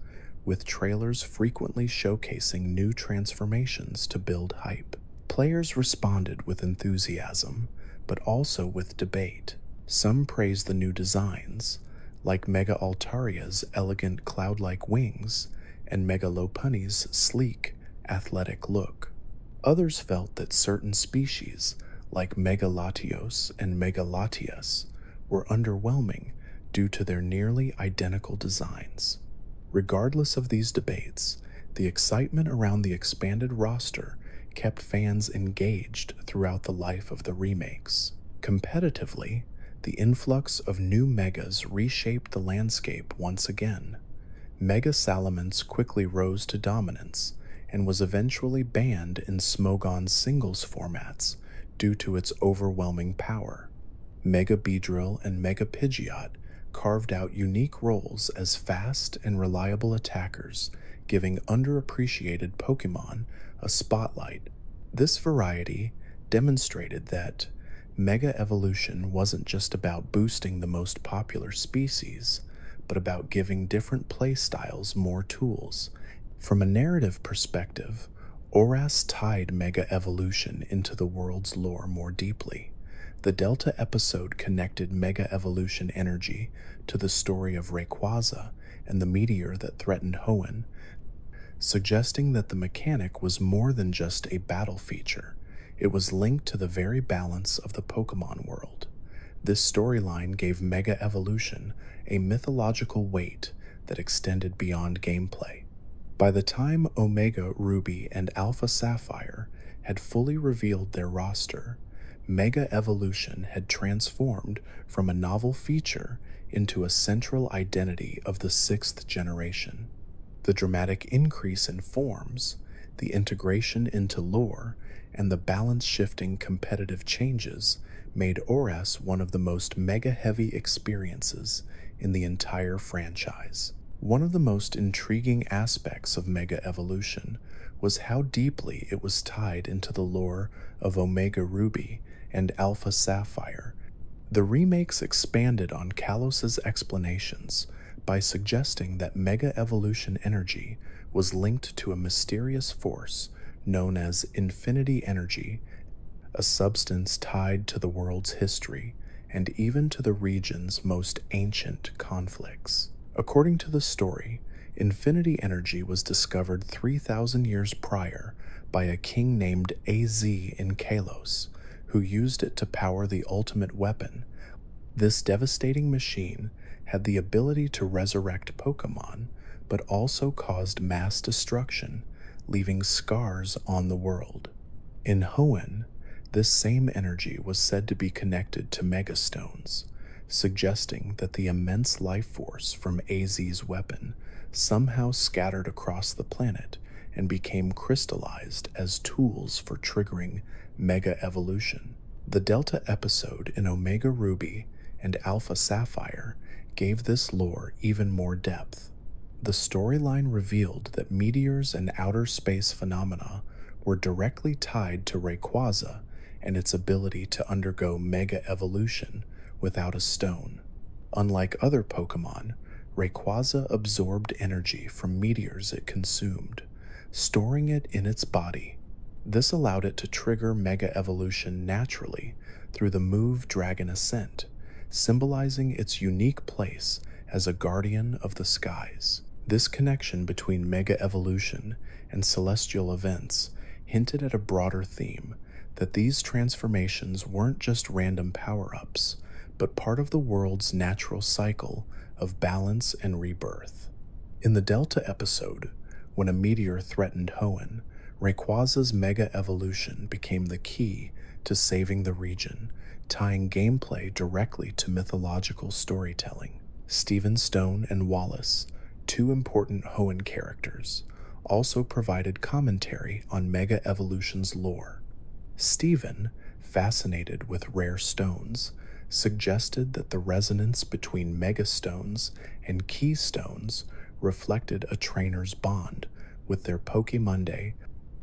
with trailers frequently showcasing new transformations to build hype. Players responded with enthusiasm, but also with debate. Some praised the new designs, like Mega Altaria's elegant cloud-like wings and Mega Lopunny's sleek, athletic look. Others felt that certain species, like Mega Latios and Mega Latias, were underwhelming due to their nearly identical designs. Regardless of these debates, the excitement around the expanded roster kept fans engaged throughout the life of the remakes. Competitively, the influx of new Megas reshaped the landscape once again. Mega Salamence quickly rose to dominance and was eventually banned in Smogon's singles formats due to its overwhelming power. Mega Beedrill and Mega Pidgeot carved out unique roles as fast and reliable attackers, giving underappreciated Pokémon a spotlight. This variety demonstrated that Mega Evolution wasn't just about boosting the most popular species, but about giving different playstyles more tools. From a narrative perspective, Oras tied Mega Evolution into the world's lore more deeply. The Delta episode connected Mega Evolution energy to the story of Rayquaza and the meteor that threatened Hoenn, suggesting that the mechanic was more than just a battle feature. It was linked to the very balance of the Pokemon world. This storyline gave Mega Evolution a mythological weight that extended beyond gameplay. By the time Omega Ruby and Alpha Sapphire had fully revealed their roster, Mega Evolution had transformed from a novel feature into a central identity of the 6th generation. The dramatic increase in forms, the integration into lore, and the balance-shifting competitive changes made Oras one of the most mega-heavy experiences in the entire franchise. One of the most intriguing aspects of Mega Evolution was how deeply it was tied into the lore of Omega Ruby and Alpha Sapphire. The remakes expanded on Kalos's explanations by suggesting that Mega Evolution energy was linked to a mysterious force known as Infinity Energy, a substance tied to the world's history and even to the region's most ancient conflicts. According to the story, Infinity Energy was discovered 3,000 years prior by a king named AZ in Kalos, who used it to power the ultimate weapon. This devastating machine had the ability to resurrect Pokémon, but also caused mass destruction, leaving scars on the world. In Hoenn, this same energy was said to be connected to Megastones, suggesting that the immense life force from AZ's weapon somehow scattered across the planet and became crystallized as tools for triggering Mega Evolution. The Delta episode in Omega Ruby and Alpha Sapphire gave this lore even more depth. The storyline revealed that meteors and outer space phenomena were directly tied to Rayquaza and its ability to undergo Mega Evolution without a stone. Unlike other Pokemon, Rayquaza absorbed energy from meteors it consumed, storing it in its body. This allowed it to trigger Mega Evolution naturally through the move Dragon Ascent, symbolizing its unique place as a guardian of the skies. This connection between Mega Evolution and celestial events hinted at a broader theme, that these transformations weren't just random power-ups, but part of the world's natural cycle of balance and rebirth. In the Delta episode, when a meteor threatened Hoenn, Rayquaza's Mega Evolution became the key to saving the region, tying gameplay directly to mythological storytelling. Steven Stone and Wallace, two important Hoenn characters, also provided commentary on Mega Evolution's lore. Steven, fascinated with rare stones, suggested that the resonance between Megastones and Keystones reflected a trainer's bond with their Pokémonde.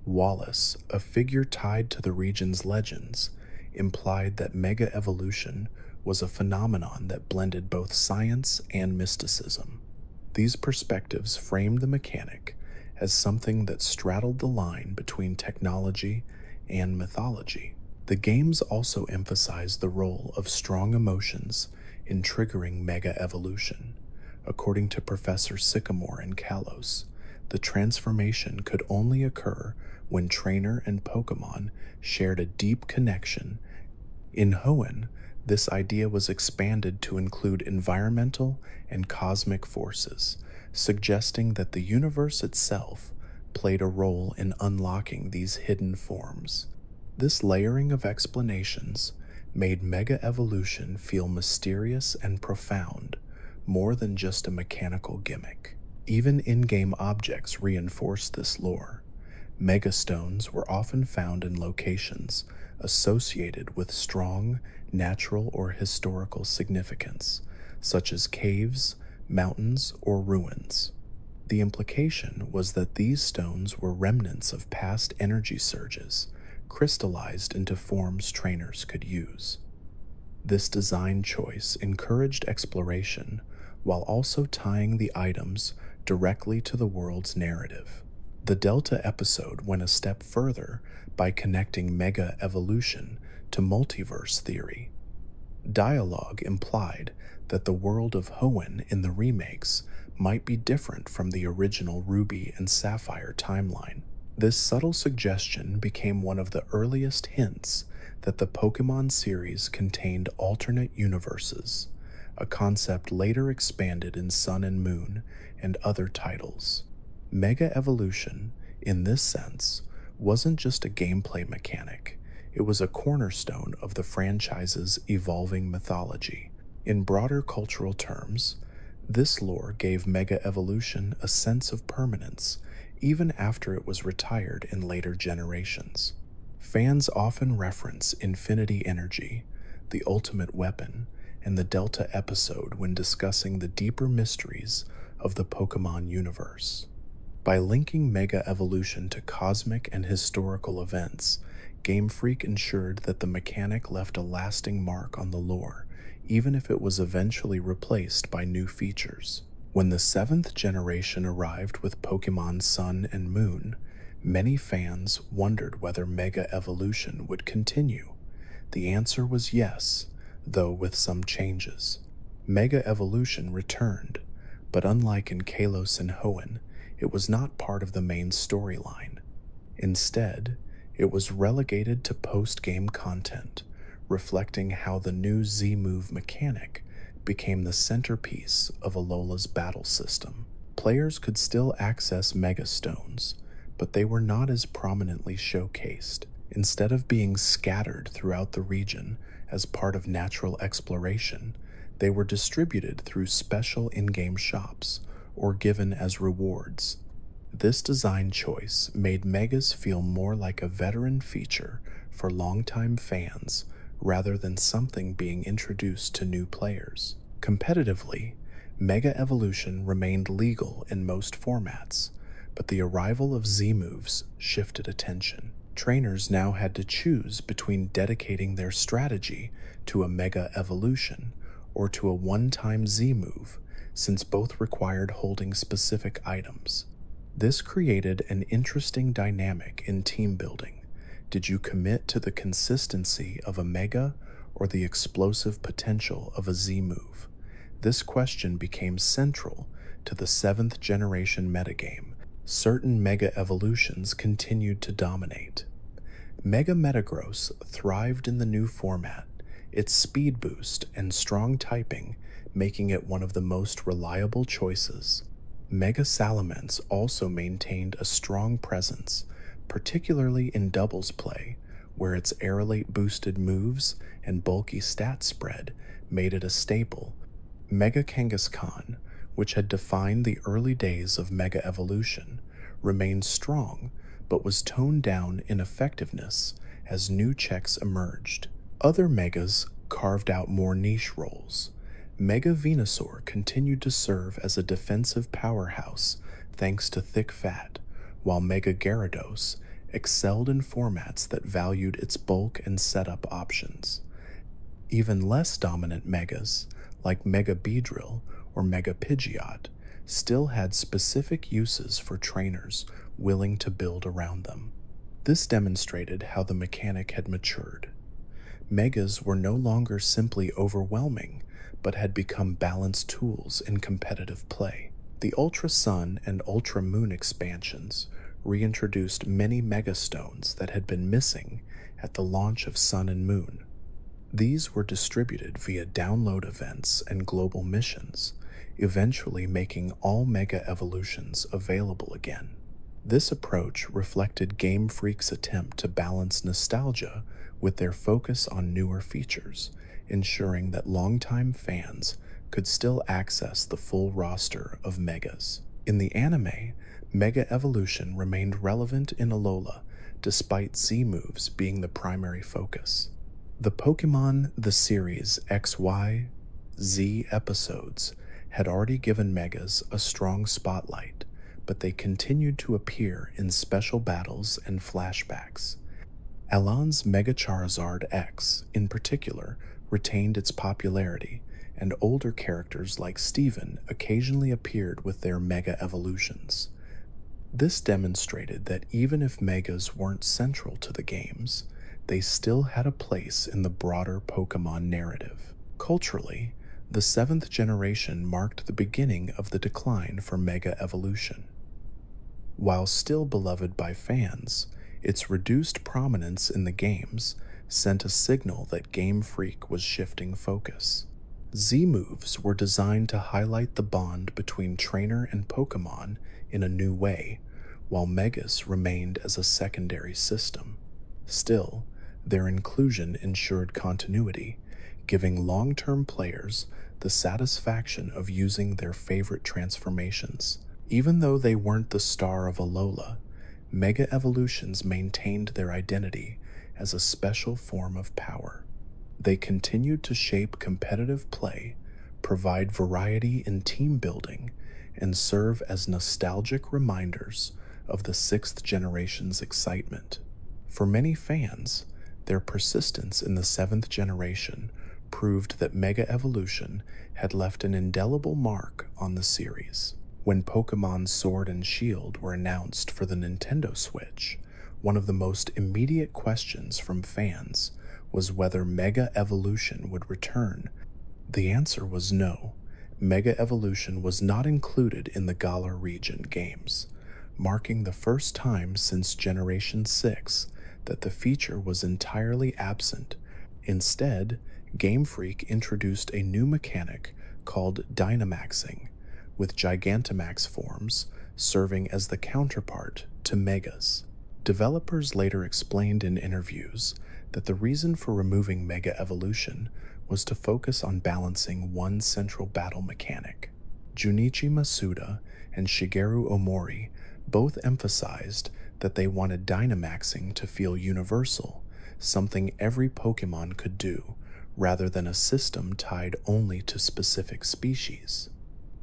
Wallace, a figure tied to the region's legends, implied that Mega Evolution was a phenomenon that blended both science and mysticism. These perspectives framed the mechanic as something that straddled the line between technology and mythology. The games also emphasized the role of strong emotions in triggering Mega Evolution. According to Professor Sycamore and Kalos, the transformation could only occur when trainer and Pokémon shared a deep connection In Hoenn, this idea was expanded to include environmental and cosmic forces, suggesting that the universe itself played a role in unlocking these hidden forms. This layering of explanations made Mega Evolution feel mysterious and profound, more than just a mechanical gimmick. Even in-game objects reinforced this lore. Mega Stones were often found in locations associated with strong natural or historical significance, such as caves, mountains, or ruins. The implication was that these stones were remnants of past energy surges, crystallized into forms trainers could use. This design choice encouraged exploration while also tying the items directly to the world's narrative. The Delta episode went a step further by connecting Mega Evolution to multiverse theory. Dialogue implied that the world of Hoenn in the remakes might be different from the original Ruby and Sapphire timeline. This subtle suggestion became one of the earliest hints that the Pokemon series contained alternate universes, a concept later expanded in Sun and Moon and other titles. Mega Evolution, in this sense, wasn't just a gameplay mechanic, it was a cornerstone of the franchise's evolving mythology. In broader cultural terms, this lore gave Mega Evolution a sense of permanence even after it was retired in later generations. Fans often reference Infinity Energy, the ultimate weapon, and the Delta episode when discussing the deeper mysteries of the Pokemon universe. By linking Mega Evolution to cosmic and historical events, Game Freak ensured that the mechanic left a lasting mark on the lore, even if it was eventually replaced by new features. When the 7th generation arrived with Pokemon Sun and Moon, many fans wondered whether Mega Evolution would continue. The answer was yes, though with some changes. Mega Evolution returned, but unlike in Kalos and Hoenn, it was not part of the main storyline. Instead, it was relegated to post-game content, reflecting how the new Z-Move mechanic became the centerpiece of Alola's battle system. Players could still access Mega Stones, but they were not as prominently showcased. Instead of being scattered throughout the region as part of natural exploration, they were distributed through special in-game shops or given as rewards. This design choice made Megas feel more like a veteran feature for longtime fans rather than something being introduced to new players. Competitively, Mega Evolution remained legal in most formats, but the arrival of Z-Moves shifted attention. Trainers now had to choose between dedicating their strategy to a Mega Evolution or to a one-time Z-Move, since both required holding specific items. This created an interesting dynamic in team building. Did you commit to the consistency of a Mega or the explosive potential of a Z-Move? This question became central to the 7th generation metagame. Certain Mega Evolutions continued to dominate. Mega Metagross thrived in the new format, its speed boost and strong typing making it one of the most reliable choices. Mega Salamence also maintained a strong presence, particularly in doubles play, where its Aerolate boosted moves and bulky stat spread made it a staple. Mega Kangaskhan, which had defined the early days of Mega Evolution, remained strong but was toned down in effectiveness as new checks emerged. Other Megas carved out more niche roles. Mega Venusaur continued to serve as a defensive powerhouse thanks to thick fat, while Mega Gyarados excelled in formats that valued its bulk and setup options. Even less dominant Megas, like Mega Beedrill or Mega Pidgeot, still had specific uses for trainers willing to build around them. This demonstrated how the mechanic had matured. Megas were no longer simply overwhelming, but had become balanced tools in competitive play. The Ultra Sun and Ultra Moon expansions reintroduced many Mega Stones that had been missing at the launch of Sun and Moon. These were distributed via download events and global missions, eventually making all Mega Evolutions available again. This approach reflected Game Freak's attempt to balance nostalgia with their focus on newer features, ensuring that longtime fans could still access the full roster of Megas. In the anime, Mega Evolution remained relevant in Alola, despite Z moves being the primary focus. The Pokemon the Series XY, Z episodes had already given Megas a strong spotlight, but they continued to appear in special battles and flashbacks. Alan's Mega Charizard X, in particular, retained its popularity, and older characters like Steven occasionally appeared with their Mega Evolutions. This demonstrated that even if Megas weren't central to the games, they still had a place in the broader Pokemon narrative. Culturally, the 7th generation marked the beginning of the decline for Mega Evolution. While still beloved by fans, its reduced prominence in the games sent a signal that Game Freak was shifting focus. Z moves were designed to highlight the bond between trainer and Pokemon in a new way, while Megas remained as a secondary system. Still, their inclusion ensured continuity, giving long-term players the satisfaction of using their favorite transformations. Even though they weren't the star of Alola, Mega Evolutions maintained their identity as a special form of power. They continued to shape competitive play, provide variety in team building, and serve as nostalgic reminders of the 6th generation's excitement. For many fans, their persistence in the 7th generation proved that Mega Evolution had left an indelible mark on the series. When Pokémon Sword and Shield were announced for the Nintendo Switch, one of the most immediate questions from fans was whether Mega Evolution would return. The answer was no. Mega Evolution was not included in the Galar region games, marking the first time since Generation 6 that the feature was entirely absent. Instead, Game Freak introduced a new mechanic called Dynamaxing, with Gigantamax forms serving as the counterpart to Megas. Developers later explained in interviews that the reason for removing Mega Evolution was to focus on balancing one central battle mechanic. Junichi Masuda and Shigeru Omori both emphasized that they wanted Dynamaxing to feel universal, something every Pokemon could do, rather than a system tied only to specific species.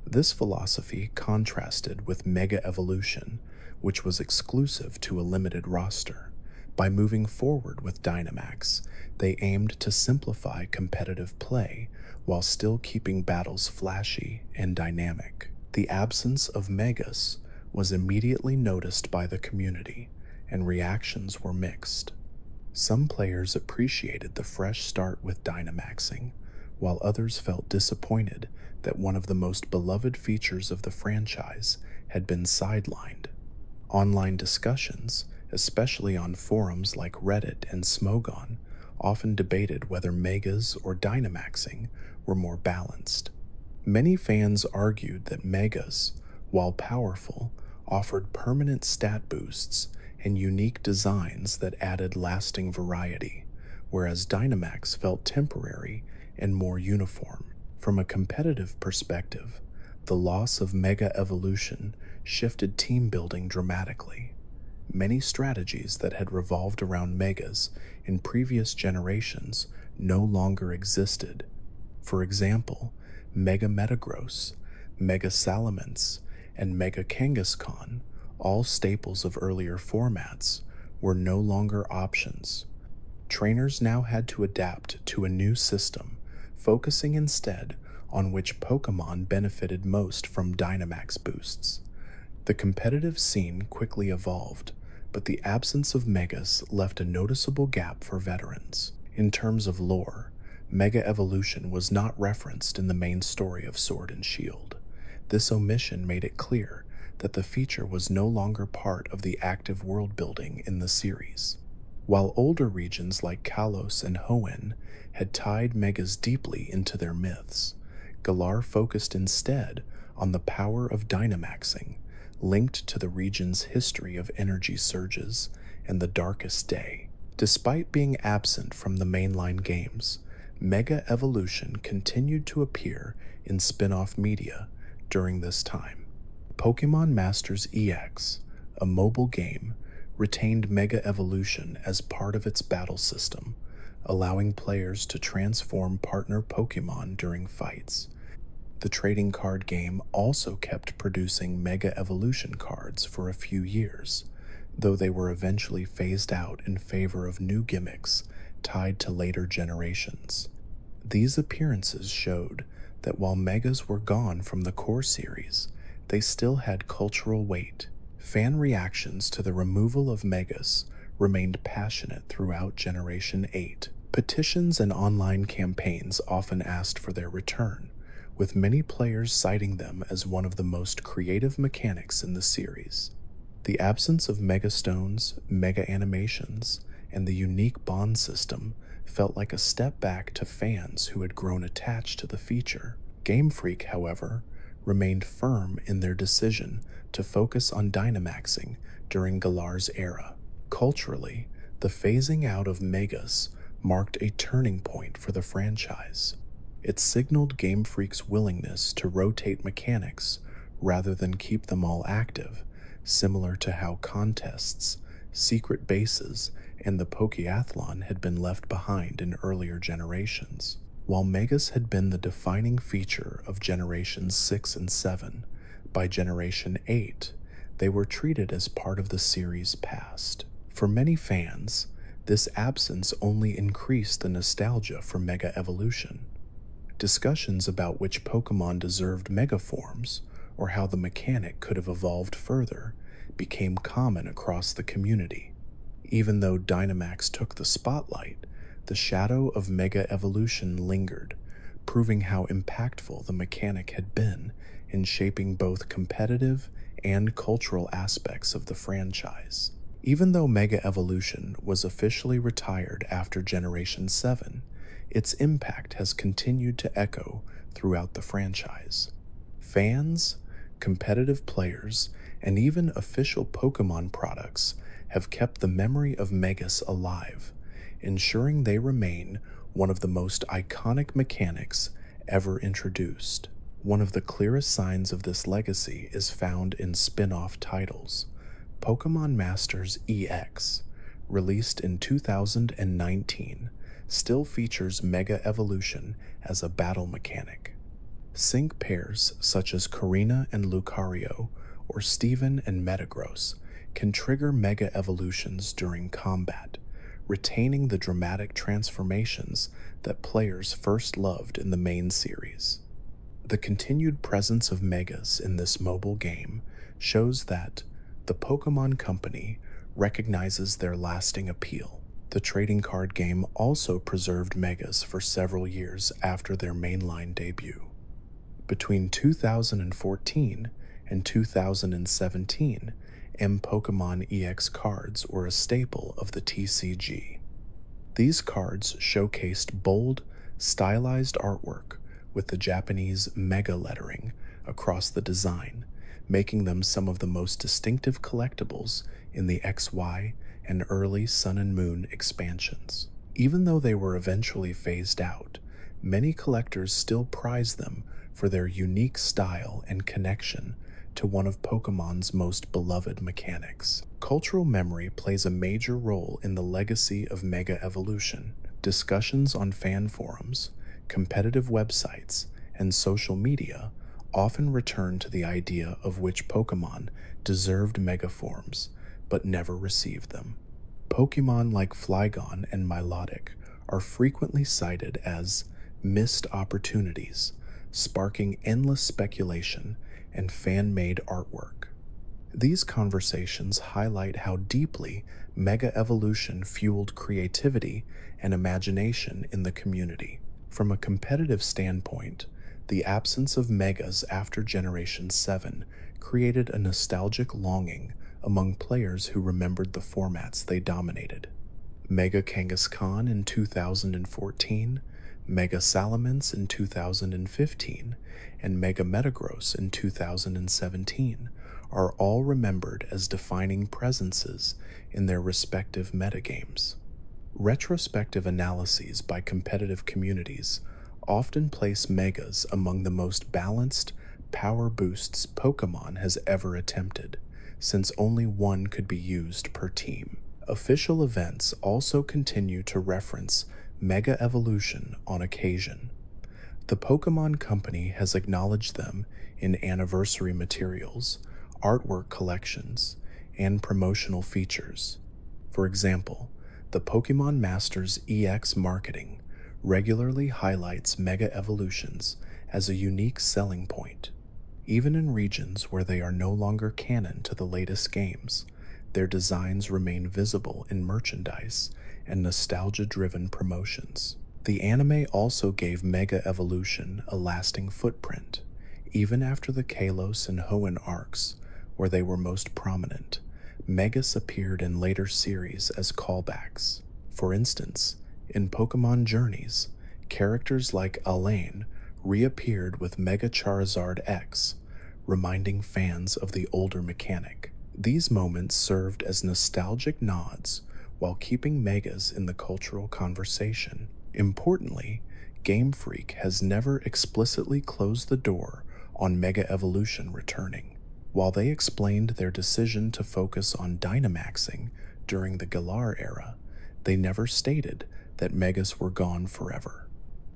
This philosophy contrasted with Mega Evolution, which was exclusive to a limited roster. By moving forward with Dynamax, they aimed to simplify competitive play while still keeping battles flashy and dynamic. The absence of Megas was immediately noticed by the community, and reactions were mixed. Some players appreciated the fresh start with Dynamaxing, while others felt disappointed that one of the most beloved features of the franchise had been sidelined. Online discussions, especially on forums like Reddit and Smogon, often debated whether Megas or Dynamaxing were more balanced. Many fans argued that Megas, while powerful, offered permanent stat boosts and unique designs that added lasting variety, whereas Dynamax felt temporary and more uniform. From a competitive perspective, the loss of Mega Evolution shifted team building dramatically. Many strategies that had revolved around Megas in previous generations no longer existed. For example, Mega Metagross, Mega Salamence, and Mega Kangaskhan, all staples of earlier formats, were no longer options. Trainers now had to adapt to a new system, focusing instead on which Pokemon benefited most from Dynamax boosts. The competitive scene quickly evolved, but the absence of Megas left a noticeable gap for veterans. In terms of lore, Mega Evolution was not referenced in the main story of Sword and Shield. This omission made it clear that the feature was no longer part of the active world building in the series. While older regions like Kalos and Hoenn had tied megas deeply into their myths, Galar focused instead on the power of Dynamaxing, linked to the region's history of energy surges and the darkest day. Despite being absent from the mainline games, Mega Evolution continued to appear in spin-off media during this time. Pokémon Masters EX, a mobile game, retained Mega Evolution as part of its battle system, allowing players to transform partner Pokémon during fights. The trading card game also kept producing Mega Evolution cards for a few years, though they were eventually phased out in favor of new gimmicks tied to later generations. These appearances showed that while Megas were gone from the core series, they still had cultural weight. Fan reactions to the removal of Megas remained passionate throughout Generation 8. Petitions and online campaigns often asked for their return, with many players citing them as one of the most creative mechanics in the series. The absence of Mega Stones, Mega Animations, and the unique bond system felt like a step back to fans who had grown attached to the feature. Game Freak, however, remained firm in their decision to focus on Dynamaxing during Galar's era. Culturally, the phasing out of Megas marked a turning point for the franchise. It signaled Game Freak's willingness to rotate mechanics rather than keep them all active, similar to how contests, secret bases, and the Pokeathlon had been left behind in earlier generations. While Megas had been the defining feature of Generations 6 and 7, by Generation 8, they were treated as part of the series' past. For many fans, this absence only increased the nostalgia for Mega Evolution. Discussions about which Pokemon deserved Mega forms, or how the mechanic could have evolved further, became common across the community. Even though Dynamax took the spotlight, the shadow of Mega Evolution lingered, proving how impactful the mechanic had been in shaping both competitive and cultural aspects of the franchise. Even though Mega Evolution was officially retired after Generation 7, its impact has continued to echo throughout the franchise. Fans, competitive players, and even official Pokemon products have kept the memory of Megas alive, ensuring they remain one of the most iconic mechanics ever introduced. One of the clearest signs of this legacy is found in spin-off titles. Pokémon Masters EX, released in 2019, still features Mega Evolution as a battle mechanic. Sync pairs such as Karina and Lucario or Steven and Metagross can trigger Mega Evolutions during combat, retaining the dramatic transformations that players first loved in the main series. The continued presence of Megas in this mobile game shows that the Pokemon Company recognizes their lasting appeal. The trading card game also preserved Megas for several years after their mainline debut. Between 2014 and 2017, M-Pokemon EX cards were a staple of the TCG. These cards showcased bold, stylized artwork with the Japanese Mega lettering across the design, making them some of the most distinctive collectibles in the XY and early Sun and Moon expansions. Even though they were eventually phased out, many collectors still prize them for their unique style and connection to one of Pokemon's most beloved mechanics. Cultural memory plays a major role in the legacy of Mega Evolution. Discussions on fan forums, competitive websites, and social media often return to the idea of which Pokemon deserved Mega forms, but never received them. Pokemon like Flygon and Milotic are frequently cited as missed opportunities, sparking endless speculation and fan-made artwork. These conversations highlight how deeply Mega Evolution fueled creativity and imagination in the community. From a competitive standpoint, the absence of Megas after Generation 7 created a nostalgic longing among players who remembered the formats they dominated. Mega Kangaskhan in 2014, Mega Salamence in 2015, and Mega Metagross in 2017 are all remembered as defining presences in their respective metagames. Retrospective analyses by competitive communities often place Megas among the most balanced power boosts Pokemon has ever attempted, since only one could be used per team. Official events also continue to reference Mega Evolution on occasion. The Pokemon Company has acknowledged them in anniversary materials, artwork collections, and promotional features. For example, the Pokemon Masters EX marketing regularly highlights Mega Evolutions as a unique selling point. Even in regions where they are no longer canon to the latest games, their designs remain visible in merchandise and nostalgia-driven promotions. The anime also gave Mega Evolution a lasting footprint, even after the Kalos and Hoenn arcs, where they were most prominent. Megas appeared in later series as callbacks. For instance, in Pokemon Journeys, characters like Alain reappeared with Mega Charizard X, reminding fans of the older mechanic. These moments served as nostalgic nods while keeping Megas in the cultural conversation. Importantly, Game Freak has never explicitly closed the door on Mega Evolution returning. While they explained their decision to focus on Dynamaxing during the Galar era, they never stated that Megas were gone forever.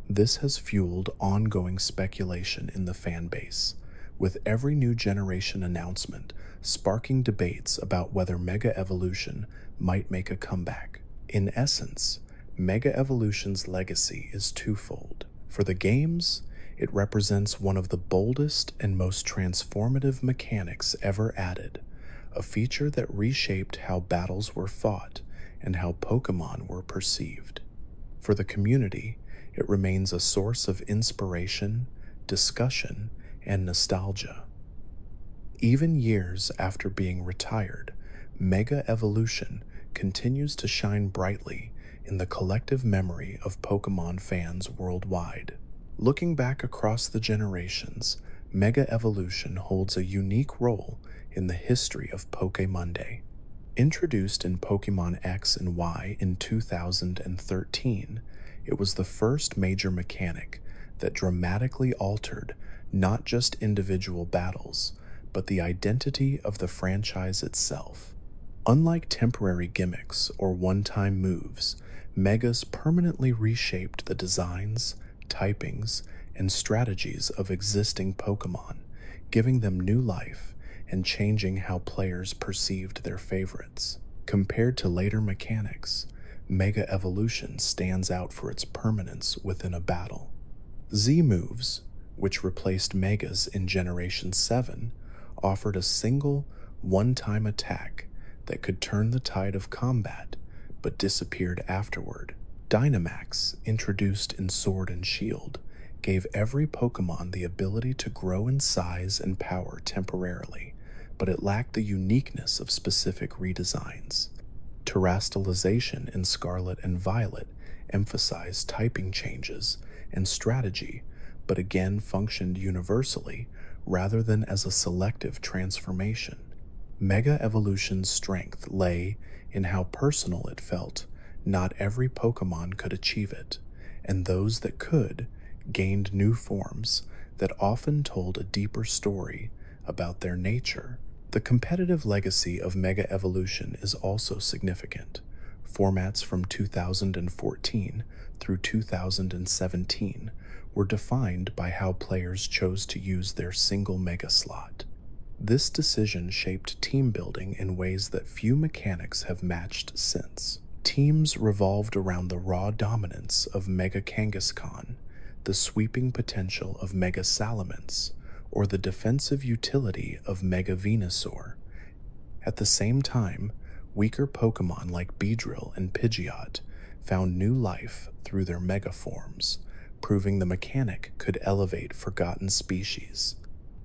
This has fueled ongoing speculation in the fanbase, with every new generation announcement sparking debates about whether Mega Evolution might make a comeback. In essence, Mega Evolution's legacy is twofold. For the games, it represents one of the boldest and most transformative mechanics ever added, a feature that reshaped how battles were fought and how Pokemon were perceived. For the community, it remains a source of inspiration, discussion, and nostalgia. Even years after being retired, Mega Evolution continues to shine brightly in the collective memory of Pokemon fans worldwide. Looking back across the generations, Mega Evolution holds a unique role in the history of Pokémonday. Introduced in Pokemon X and Y in 2013, it was the first major mechanic that dramatically altered not just individual battles, but the identity of the franchise itself. Unlike temporary gimmicks or one-time moves, Megas permanently reshaped the designs, typings, and strategies of existing Pokemon, giving them new life and changing how players perceived their favorites. Compared to later mechanics, Mega Evolution stands out for its permanence within a battle. Z moves, which replaced Megas in Generation 7, offered a single, one-time attack that could turn the tide of combat, but disappeared afterward. Dynamax, introduced in Sword and Shield, gave every Pokemon the ability to grow in size and power temporarily, but it lacked the uniqueness of specific redesigns. Terastallization in Scarlet and Violet emphasized typing changes and strategy, but again functioned universally rather than as a selective transformation. Mega Evolution's strength lay in how personal it felt. Not every Pokemon could achieve it, and those that could gained new forms that often told a deeper story about their nature. The competitive legacy of Mega Evolution is also significant. Formats from 2014 through 2017 were defined by how players chose to use their single Mega slot. This decision shaped team building in ways that few mechanics have matched since. Teams revolved around the raw dominance of Mega Kangaskhan, the sweeping potential of Mega Salamence, or the defensive utility of Mega Venusaur. At the same time, weaker Pokemon like Beedrill and Pidgeot found new life through their Mega forms, proving the mechanic could elevate forgotten species.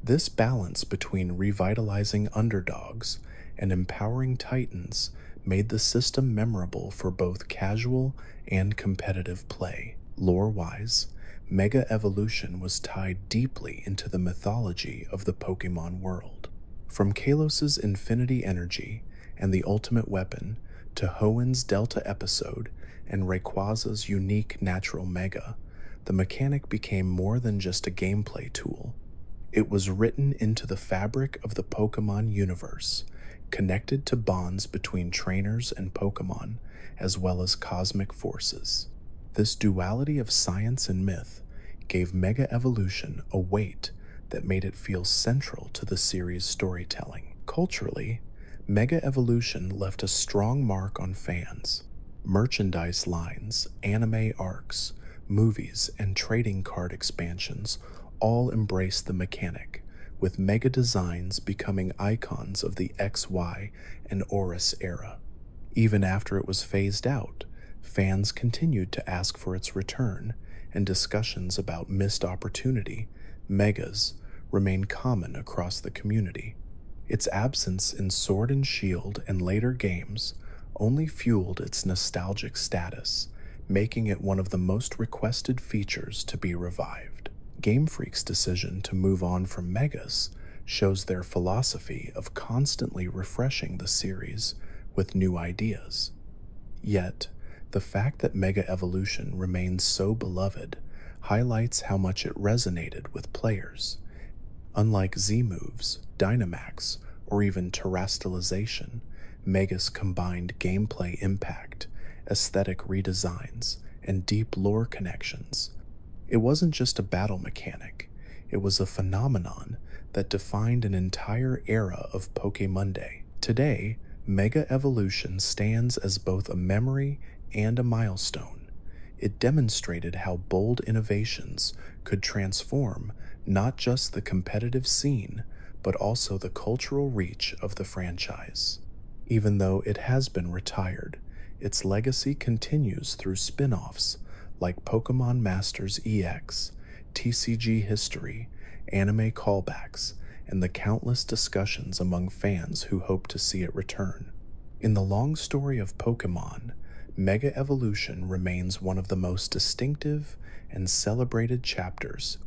This balance between revitalizing underdogs and empowering titans made the system memorable for both casual and competitive play. Lore-wise, Mega Evolution was tied deeply into the mythology of the Pokemon world. From Kalos's infinity energy and the ultimate weapon to Hoenn's Delta episode and Rayquaza's unique natural Mega, the mechanic became more than just a gameplay tool. It was written into the fabric of the Pokemon universe, connected to bonds between trainers and Pokemon, as well as cosmic forces. This duality of science and myth gave Mega Evolution a weight that made it feel central to the series' storytelling. Culturally, Mega Evolution left a strong mark on fans. Merchandise lines, anime arcs, movies, and trading card expansions all embraced the mechanic, with Mega designs becoming icons of the XY and Oris era. Even after it was phased out, fans continued to ask for its return, and discussions about missed opportunity, Megas, remain common across the community. Its absence in Sword and Shield and later games only fueled its nostalgic status, making it one of the most requested features to be revived. Game Freak's decision to move on from Megas shows their philosophy of constantly refreshing the series with new ideas. Yet, the fact that Mega Evolution remains so beloved highlights how much it resonated with players. Unlike Z-moves, Dynamax, or even terastallization, Megas combined gameplay impact, aesthetic redesigns, and deep lore connections. It wasn't just a battle mechanic, it was a phenomenon that defined an entire era of Pokémonday. Today, Mega Evolution stands as both a memory and a milestone. It demonstrated how bold innovations could transform not just the competitive scene, but also the cultural reach of the franchise. Even though it has been retired, its legacy continues through spin-offs like Pokemon Masters EX, TCG History, anime callbacks, and the countless discussions among fans who hope to see it return. In the long story of Pokemon, Mega Evolution remains one of the most distinctive and celebrated chapters